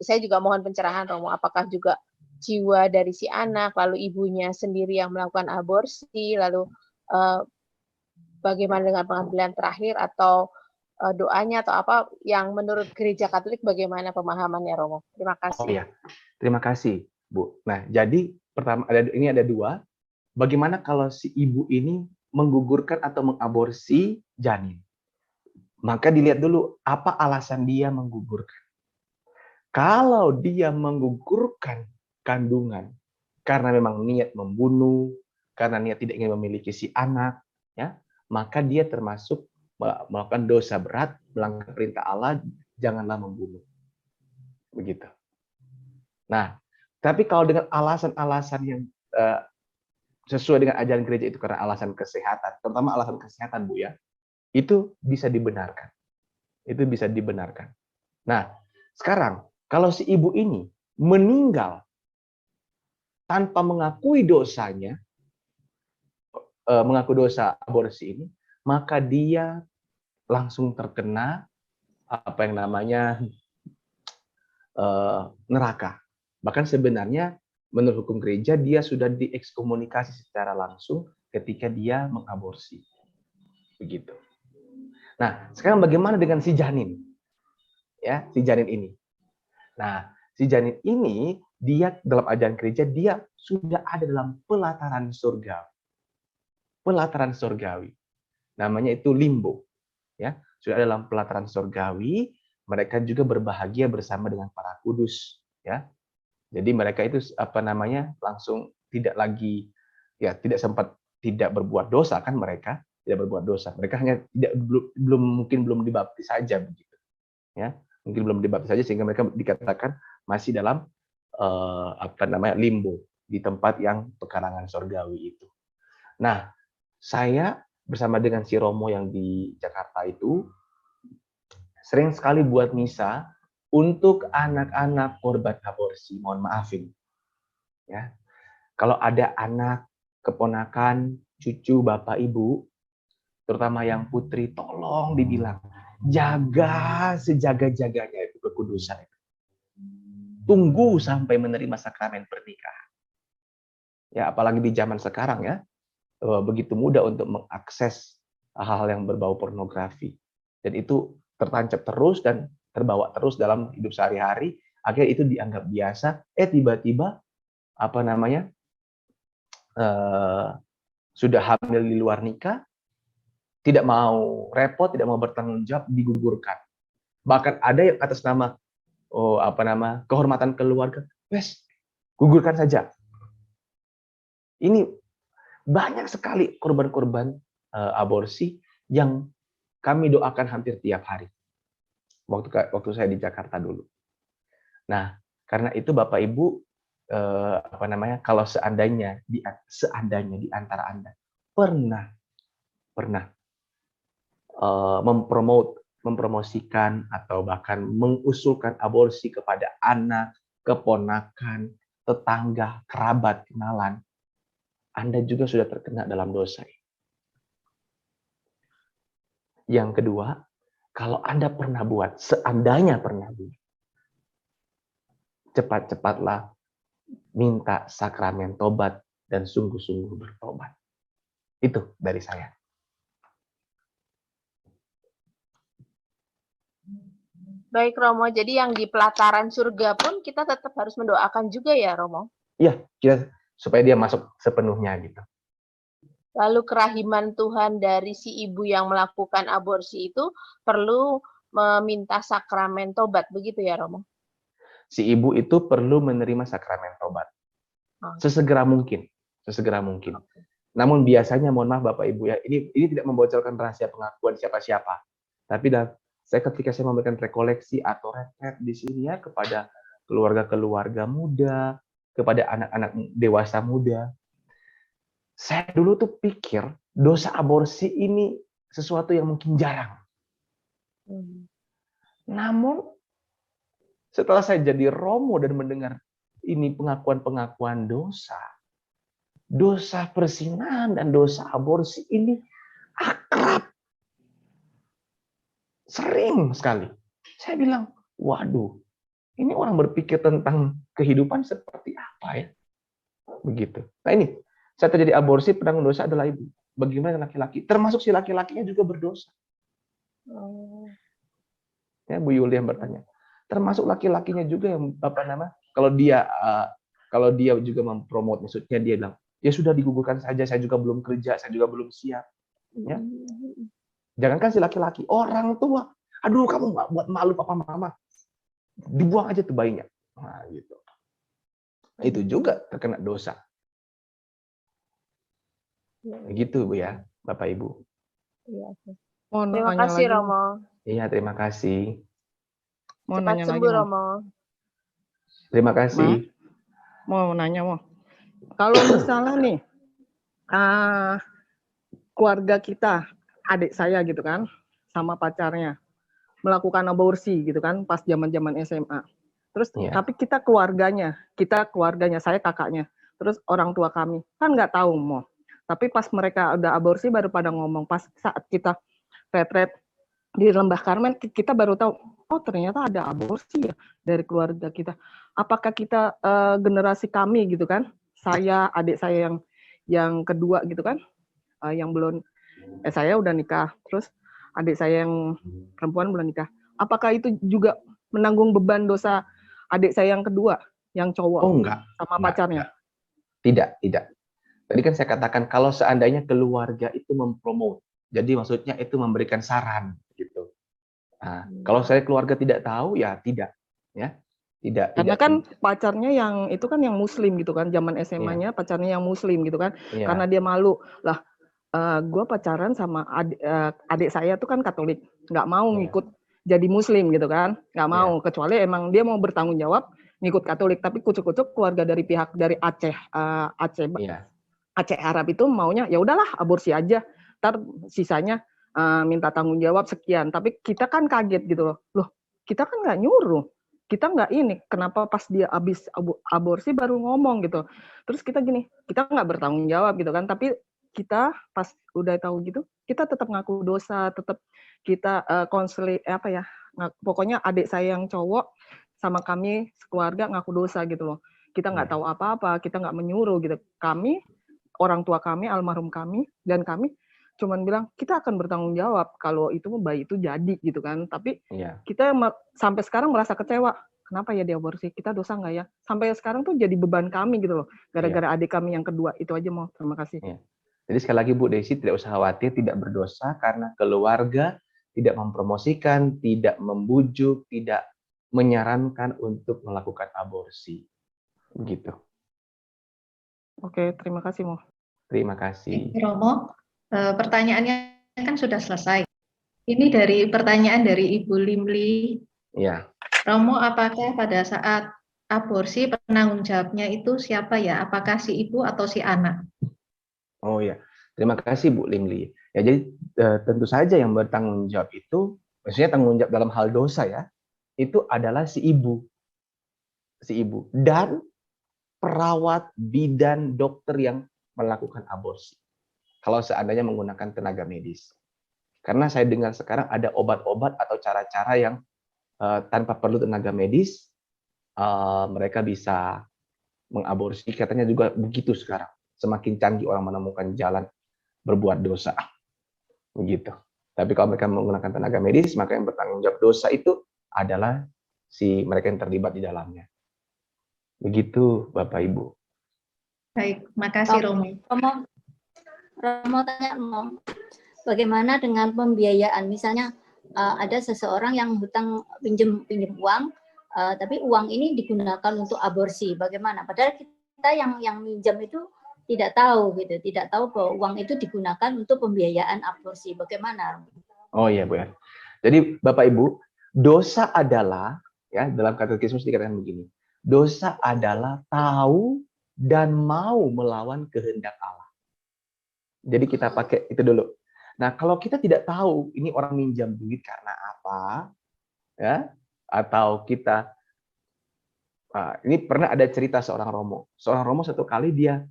saya juga mohon pencerahan Romo, apakah juga jiwa dari si anak, lalu ibunya sendiri yang melakukan aborsi, lalu bagaimana dengan pengambilan terakhir atau doanya atau apa yang menurut Gereja Katolik bagaimana pemahamannya Romo? Terima Oh kasih. ya, terima kasih Bu. Nah, jadi pertama ini ada dua. Bagaimana kalau si ibu ini menggugurkan atau mengaborsi janin? Maka dilihat dulu apa alasan dia menggugurkan. Kalau dia menggugurkan kandungan karena memang niat membunuh, karena niat tidak ingin memiliki si anak, ya, maka dia termasuk melakukan dosa berat, melanggar perintah Allah, janganlah membunuh. Begitu. Nah, tapi kalau dengan alasan-alasan yang sesuai dengan ajaran gereja itu karena alasan kesehatan, terutama alasan kesehatan Bu ya, itu bisa dibenarkan. Itu bisa dibenarkan. Nah, sekarang kalau si ibu ini meninggal tanpa mengakui dosanya, mengaku dosa aborsi ini, maka dia langsung terkena apa yang namanya neraka. Bahkan sebenarnya menurut hukum gereja dia sudah diekskomunikasi secara langsung ketika dia mengaborsi. Begitu. Nah, sekarang bagaimana dengan si janin? Ya, si janin ini. Nah, si janin ini dia dalam ajaran gereja dia sudah ada dalam pelataran surga. Pelataran surgawi. Namanya itu limbo. Ya, sudah ada dalam pelataran surgawi, mereka juga berbahagia bersama dengan para kudus, ya. Jadi mereka itu apa namanya? Langsung tidak lagi ya tidak sempat tidak berbuat dosa kan mereka, tidak berbuat dosa. Mereka hanya tidak mungkin belum dibaptis saja begitu. Ya. Mungkin belum dibaptis saja sehingga mereka dikatakan masih dalam apa namanya? Limbo di tempat yang pekarangan surgawi itu. Nah, saya bersama dengan si Romo yang di Jakarta itu sering sekali buat misa untuk anak-anak korban aborsi. Mohon maafin. Ya. Kalau ada anak, keponakan, cucu, bapak, ibu, terutama yang putri, tolong dibilang, jaga sejaga-jaganya itu kekudusan. Tunggu sampai menerima sakramen pernikahan. Ya, apalagi di zaman sekarang ya, begitu mudah untuk mengakses hal-hal yang berbau pornografi. Dan itu tertancap terus dan terbawa terus dalam hidup sehari-hari, akhirnya itu dianggap biasa, tiba-tiba apa namanya sudah hamil di luar nikah, tidak mau repot, tidak mau bertanggung jawab, digugurkan. Bahkan ada yang atas nama kehormatan keluarga, wes gugurkan saja. Ini banyak sekali korban-korban aborsi yang kami doakan hampir tiap hari. Waktu saya di Jakarta dulu. Nah, karena itu Bapak Ibu kalau seandainya di antara Anda pernah mempromosikan atau bahkan mengusulkan aborsi kepada anak, keponakan, tetangga, kerabat, kenalan, Anda juga sudah terkena dalam dosa. Yang kedua, kalau Anda pernah buat, seandainya pernah buat, cepat-cepatlah minta sakramen tobat dan sungguh-sungguh bertobat. Itu dari saya. Baik Romo, jadi yang di pelataran surga pun kita tetap harus mendoakan juga ya Romo? Iya, supaya dia masuk sepenuhnya gitu. Lalu kerahiman Tuhan dari si ibu yang melakukan aborsi itu perlu meminta sakramen tobat, begitu ya Romo? Si ibu itu perlu menerima sakramen tobat. Sesegera mungkin. Sesegera mungkin. Namun biasanya, mohon maaf Bapak Ibu ya, ini tidak membocorkan rahasia pengakuan siapa-siapa. Tapi ketika saya memberikan rekoleksi atau retret di sini ya kepada keluarga-keluarga muda, kepada anak-anak dewasa muda, saya dulu tuh pikir dosa aborsi ini sesuatu yang mungkin jarang. Namun setelah saya jadi romo dan mendengar ini pengakuan-pengakuan dosa perzinahan dan dosa aborsi ini akrab. Sering sekali. Saya bilang, waduh, ini orang berpikir tentang kehidupan seperti apa ya? Begitu. Nah ini, saat terjadi aborsi, penanggung dosa adalah ibu. Bagaimana laki-laki? Termasuk si laki-lakinya juga berdosa. Ya, Bu Yulia bertanya. Termasuk laki-lakinya juga yang kalau dia juga mempromot, maksudnya dia bilang, ya sudah digugurkan saja, saya juga belum kerja, saya juga belum siap. Ya. Jangankan si laki-laki, orang tua. Aduh, kamu nggak buat malu papa mama. Dibuang aja tuh bayinya. Nah, gitu. Itu juga terkena dosa. Begitu, Bu ya, Bapak Ibu. Terima kasih, Romo. Iya, terima kasih. Cepat sembuh, Romo. Terima kasih. Mau nanya, kalau misalnya nih, keluarga kita, adik saya gitu kan, sama pacarnya, melakukan aborsi gitu kan, pas zaman-zaman SMA. Terus, tapi kita keluarganya, saya kakaknya, terus orang tua kami, kan nggak tahu mau. Tapi pas mereka udah aborsi baru pada ngomong, pas saat kita retret di Lembah Karmen, kita baru tahu, oh ternyata ada aborsi ya dari keluarga kita. Apakah kita generasi kami gitu kan, saya, adik saya yang kedua gitu kan, yang belum, saya udah nikah, terus adik saya yang perempuan belum nikah. Apakah itu juga menanggung beban dosa adik saya yang kedua, yang cowok, sama pacarnya? Tidak. Tadi kan saya katakan kalau seandainya keluarga itu mempromot, jadi maksudnya itu memberikan saran gitu. Nah, kalau saya keluarga tidak tahu ya tidak, ya tidak. Karena kan pacarnya yang itu kan yang Muslim gitu kan, zaman SMA-nya pacarnya yang Muslim gitu kan, karena dia malu lah. Gue pacaran sama adik saya tuh kan Katolik, nggak mau ngikut jadi Muslim gitu kan, nggak mau, kecuali emang dia mau bertanggung jawab ngikut Katolik, tapi kucuk-kucuk keluarga dari pihak dari Aceh Arab itu maunya ya udahlah aborsi aja, ntar sisanya minta tanggung jawab sekian. Tapi kita kan kaget gitu loh, kita kan nggak nyuruh, kita nggak ini, kenapa pas dia habis aborsi baru ngomong gitu. Terus kita gini, kita nggak bertanggung jawab gitu kan, tapi kita pas udah tahu gitu, kita tetap ngaku dosa, tetap kita konseling pokoknya adik saya yang cowok sama kami sekeluarga ngaku dosa gitu loh. Kita nggak tahu apa-apa, kita nggak menyuruh gitu. Kami, orang tua kami, almarhum kami, dan kami cuman bilang kita akan bertanggung jawab kalau itu bayi itu jadi gitu kan. Tapi kita sampai sekarang merasa kecewa. Kenapa ya diaborsi? Kita dosa nggak ya? Sampai sekarang tuh jadi beban kami gitu loh. Gara-gara adik kami yang kedua. Itu aja mau. Terima kasih. Jadi sekali lagi Bu Desi, tidak usah khawatir, tidak berdosa karena keluarga tidak mempromosikan, tidak membujuk, tidak menyarankan untuk melakukan aborsi. Begitu. Oke, terima kasih Mo. Terima kasih. Romo, pertanyaannya kan sudah selesai. Ini dari pertanyaan dari Ibu Limli. Ya. Romo, apakah pada saat aborsi penanggung jawabnya itu siapa ya? Apakah si ibu atau si anak? Oh ya, terima kasih Bu Limli. Ya jadi tentu saja yang bertanggung jawab itu, maksudnya tanggung jawab dalam hal dosa ya, itu adalah si ibu dan perawat, bidan, dokter yang melakukan aborsi. Kalau seandainya menggunakan tenaga medis, karena saya dengar sekarang ada obat-obat atau cara-cara yang tanpa perlu tenaga medis, mereka bisa mengaborsi. Katanya juga begitu sekarang. Semakin canggih orang menemukan jalan berbuat dosa. Begitu. Tapi kalau mereka menggunakan tenaga medis, maka yang bertanggung jawab dosa itu adalah si mereka yang terlibat di dalamnya. Begitu, Bapak Ibu. Baik, makasih Romo. Romo tanya, bagaimana dengan pembiayaan? Misalnya ada seseorang yang hutang pinjam uang, tapi uang ini digunakan untuk aborsi. Bagaimana? Padahal kita yang minjam itu tidak tahu gitu, tidak tahu bahwa uang itu digunakan untuk pembiayaan aborsi. Bagaimana? Oh iya Bu ya. Jadi Bapak Ibu, dosa adalah ya dalam katekismus dikatakan begini. Dosa adalah tahu dan mau melawan kehendak Allah. Jadi kita pakai itu dulu. Nah, kalau kita tidak tahu ini orang minjam duit karena apa, ya, atau kita ini pernah ada cerita seorang Romo. Seorang Romo satu kali dia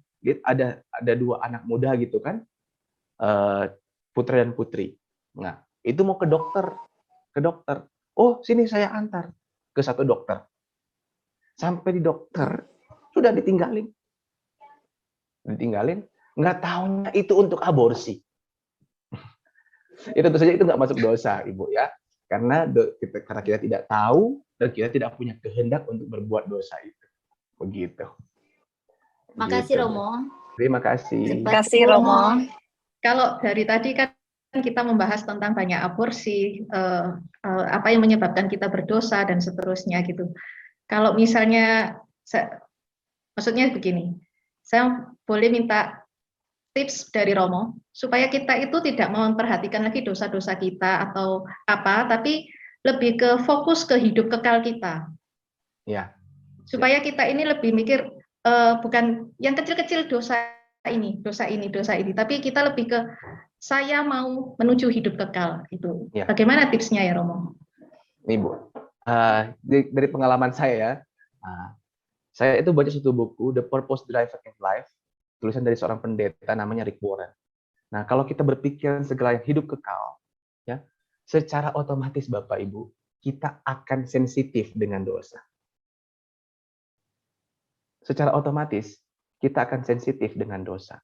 ada 2 anak muda gitu kan, putra dan putri. Nah, itu mau ke dokter. Oh, sini saya antar ke satu dokter. Sampai di dokter sudah ditinggalin. Nggak tahunya itu untuk aborsi. Itu tentu saja itu nggak masuk dosa, Ibu ya. Karena kita tidak tahu dan kita tidak punya kehendak untuk berbuat dosa itu. Begitu. Makasih Romo. Terima kasih. Terima kasih Romo. Kalau dari tadi kan kita membahas tentang banyak aborsi, apa yang menyebabkan kita berdosa dan seterusnya gitu. Kalau misalnya, maksudnya begini, saya boleh minta tips dari Romo supaya kita itu tidak memperhatikan lagi dosa-dosa kita atau apa, tapi lebih ke fokus ke hidup kekal kita. Ya. Supaya kita ini lebih mikir bukan yang kecil-kecil dosa ini, tapi kita lebih ke saya mau menuju hidup kekal itu. Ya. Bagaimana tipsnya ya Romo? Ibu, dari pengalaman saya ya, saya itu baca satu buku The Purpose Driven in Life, tulisan dari seorang pendeta namanya Rick Warren. Nah, kalau kita berpikir segala yang hidup kekal, ya, secara otomatis Bapak Ibu, kita akan sensitif dengan dosa. Secara otomatis, kita akan sensitif dengan dosa.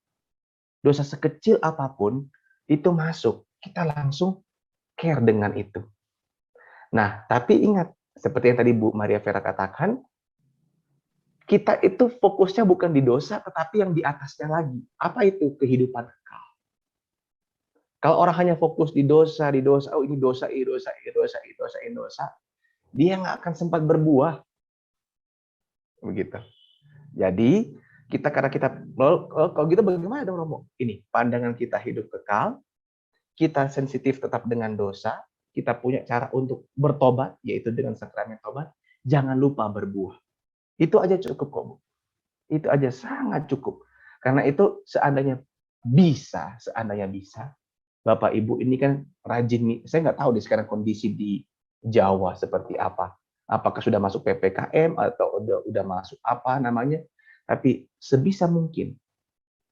Dosa sekecil apapun, itu masuk, kita langsung care dengan itu. Nah, tapi ingat, seperti yang tadi Bu Maria Vera katakan, kita itu fokusnya bukan di dosa, tetapi yang di atasnya lagi. Apa itu? Kehidupan kekal. Kalau orang hanya fokus di dosa, oh ini dosa, dia nggak akan sempat berbuah. Begitu. Jadi, karena kita, kalau gitu bagaimana dong Romo? Ini, pandangan kita hidup kekal, kita sensitif tetap dengan dosa, kita punya cara untuk bertobat, yaitu dengan sakramen tobat, jangan lupa berbuah. Itu aja cukup kok, Bu. Itu aja sangat cukup. Karena itu seandainya bisa, Bapak Ibu ini kan rajin, saya nggak tahu di sekarang kondisi di Jawa seperti apa. Apakah sudah masuk PPKM atau udah masuk apa namanya. Tapi sebisa mungkin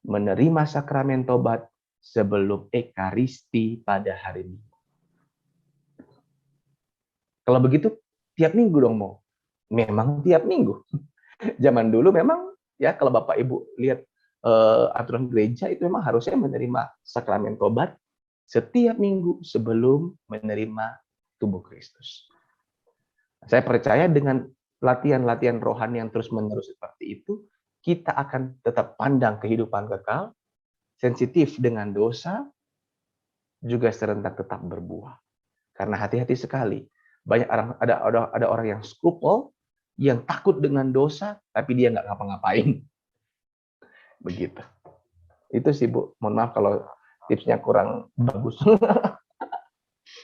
menerima sakramen tobat sebelum Ekaristi pada hari Minggu. Kalau begitu, tiap minggu dong mau. Memang tiap minggu. Zaman dulu memang ya kalau Bapak Ibu lihat aturan gereja itu memang harusnya menerima sakramen tobat setiap minggu sebelum menerima tubuh Kristus. Saya percaya dengan latihan-latihan rohani yang terus-menerus seperti itu, kita akan tetap pandang kehidupan kekal, sensitif dengan dosa, juga serentak tetap berbuah. Karena hati-hati sekali, banyak orang ada orang yang skrupel, yang takut dengan dosa, tapi dia nggak ngapa-ngapain. Begitu. Itu sih Bu. Mohon maaf kalau tipsnya kurang bagus.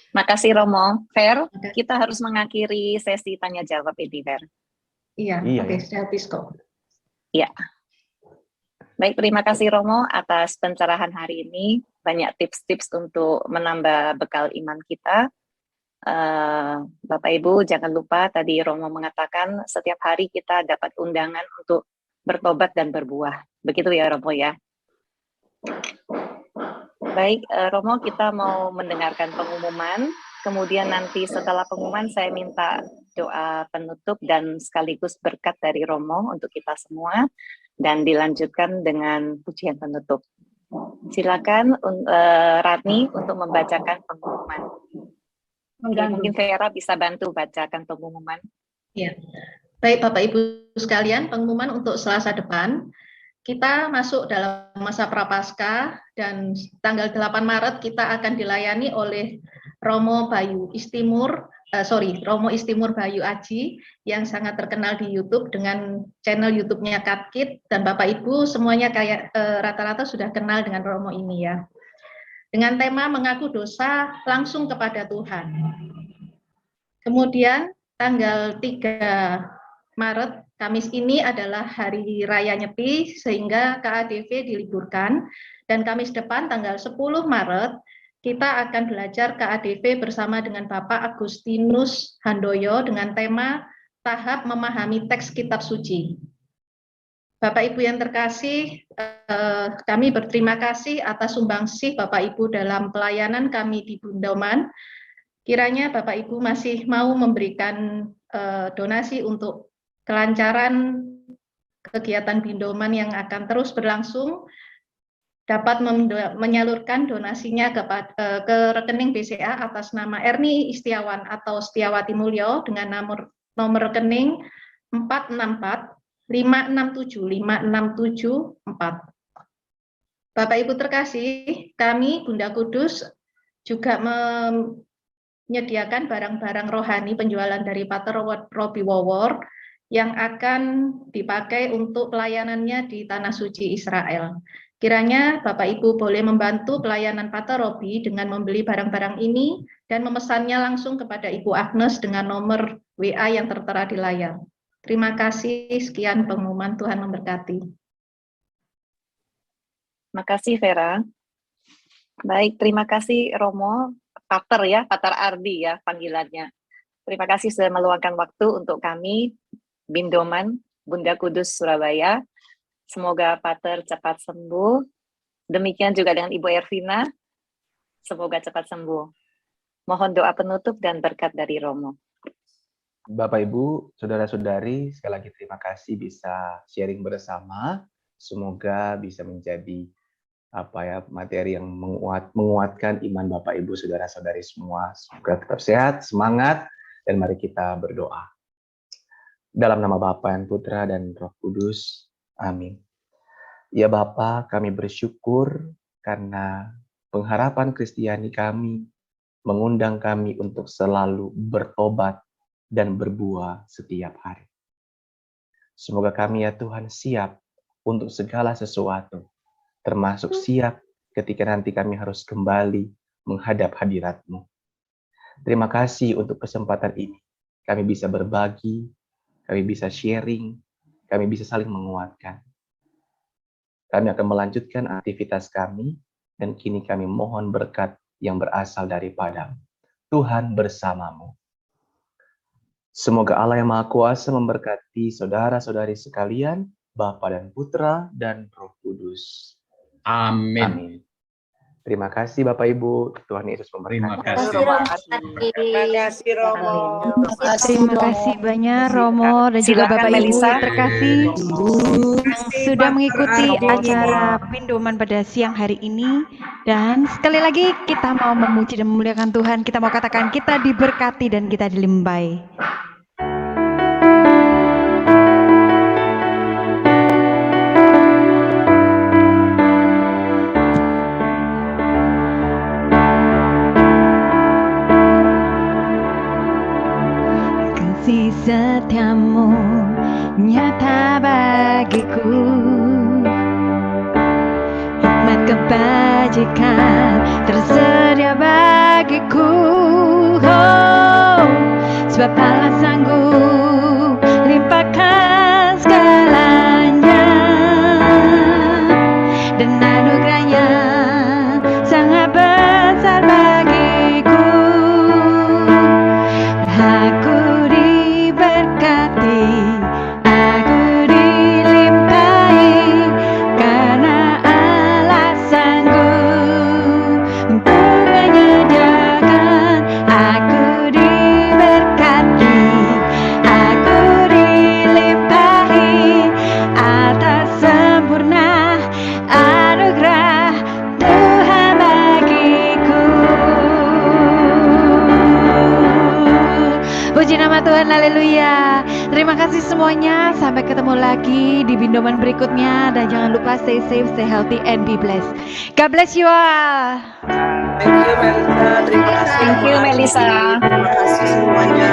Makasih Romo. Fer, kita harus mengakhiri sesi tanya jawab ini, Fer. Iya, oke, saya habis kok. Iya. Baik, terima kasih Romo atas pencerahan hari ini. Banyak tips-tips untuk menambah bekal iman kita. Bapak Ibu jangan lupa tadi Romo mengatakan setiap hari kita dapat undangan untuk bertobat dan berbuah. Begitu ya Romo ya. Baik Romo, kita mau mendengarkan pengumuman. Kemudian nanti setelah pengumuman saya minta doa penutup dan sekaligus berkat dari Romo untuk kita semua dan dilanjutkan dengan pujian penutup. Silakan Ratni untuk membacakan pengumuman. Mungkin Vera bisa bantu bacakan pengumuman. Ya. Baik Bapak Ibu sekalian, pengumuman untuk Selasa depan. Kita masuk dalam masa Prapaskah dan tanggal 8 Maret kita akan dilayani oleh Romo Istimur Bayu Aji yang sangat terkenal di YouTube dengan channel YouTube-nya Katkit, dan Bapak Ibu semuanya kayak rata-rata sudah kenal dengan Romo ini ya. Dengan tema mengaku dosa langsung kepada Tuhan. Kemudian tanggal 3 Maret Kamis ini adalah hari raya Nyepi sehingga KADV diliburkan, dan Kamis depan tanggal 10 Maret kita akan belajar KADV bersama dengan Bapak Agustinus Handoyo dengan tema tahap memahami teks kitab suci. Bapak Ibu yang terkasih, kami berterima kasih atas sumbangsih Bapak Ibu dalam pelayanan kami di Bindoman. Kiranya Bapak Ibu masih mau memberikan donasi untuk kelancaran kegiatan Bindoman yang akan terus berlangsung, dapat menyalurkan donasinya ke rekening BCA atas nama Erni Istiawan atau Setiawati Mulyo dengan nomor rekening 464 567 567 4. Bapak Ibu terkasih, kami Bunda Kudus juga menyediakan barang-barang rohani penjualan dari Pater Robi Wawor yang akan dipakai untuk pelayanannya di Tanah Suci Israel. Kiranya Bapak Ibu boleh membantu pelayanan Pater Robi dengan membeli barang-barang ini dan memesannya langsung kepada Ibu Agnes dengan nomor WA yang tertera di layar. Terima kasih, sekian pengumuman, Tuhan memberkati. Makasih Vera. Baik, terima kasih Romo, Pater ya, Pater Ardi ya panggilannya. Terima kasih sudah meluangkan waktu untuk kami, Bindoman, Bunda Kudus Surabaya. Semoga Pater cepat sembuh. Demikian juga dengan Ibu Ervina, semoga cepat sembuh. Mohon doa penutup dan berkat dari Romo. Bapak Ibu, saudara-saudari, sekali lagi terima kasih bisa sharing bersama. Semoga bisa menjadi materi yang menguatkan iman Bapak Ibu, saudara-saudari semua. Semoga tetap sehat, semangat, dan mari kita berdoa. Dalam nama Bapa dan Putra dan Roh Kudus. Amin. Ya Bapa, kami bersyukur karena pengharapan Kristiani kami mengundang kami untuk selalu bertobat dan berbuah setiap hari. Semoga kami ya Tuhan siap untuk segala sesuatu, termasuk siap ketika nanti kami harus kembali menghadap hadirat-Mu. Terima kasih untuk kesempatan ini. Kami bisa berbagi, kami bisa sharing, kami bisa saling menguatkan. Kami akan melanjutkan aktivitas kami, dan kini kami mohon berkat yang berasal daripada Tuhan bersamamu. Semoga Allah yang Maha Kuasa memberkati saudara-saudari sekalian, Bapa dan Putra dan Roh Kudus. Amin. Amin. Terima kasih Bapak Ibu. Tuhan Yesus memberkati. Terima kasih Romo. Terima kasih banyak Romo dan juga Silakan, Bapak Ibu Melisa. terkasih yang sudah mengikuti acara Bindoman pada siang hari ini. Dan sekali lagi kita mau memuji dan memuliakan Tuhan. Kita mau katakan kita diberkati dan kita dilimbai. Kasih setiamu nyata bagiku, hikmat kebajikan tersedia bagiku. Oh, sebab Allah sanggup limpahkan segalanya, dan anugerahnya sangat besar bagiku. Aku diberkati, aku dilimpahi, karena Allah sanggup untuk menyediakan. Aku diberkati, aku dilimpahi atas sempurna anugerah Tuhan bagiku. Puji nama Tuhan, haleluya. Terima kasih semuanya. Sampai ketemu lagi di Bindoman berikutnya. Dan jangan lupa stay safe, stay healthy, and be blessed. God bless you all. Thank you Melisa, terima kasih. Thank you, Melisa. Terima kasih semuanya.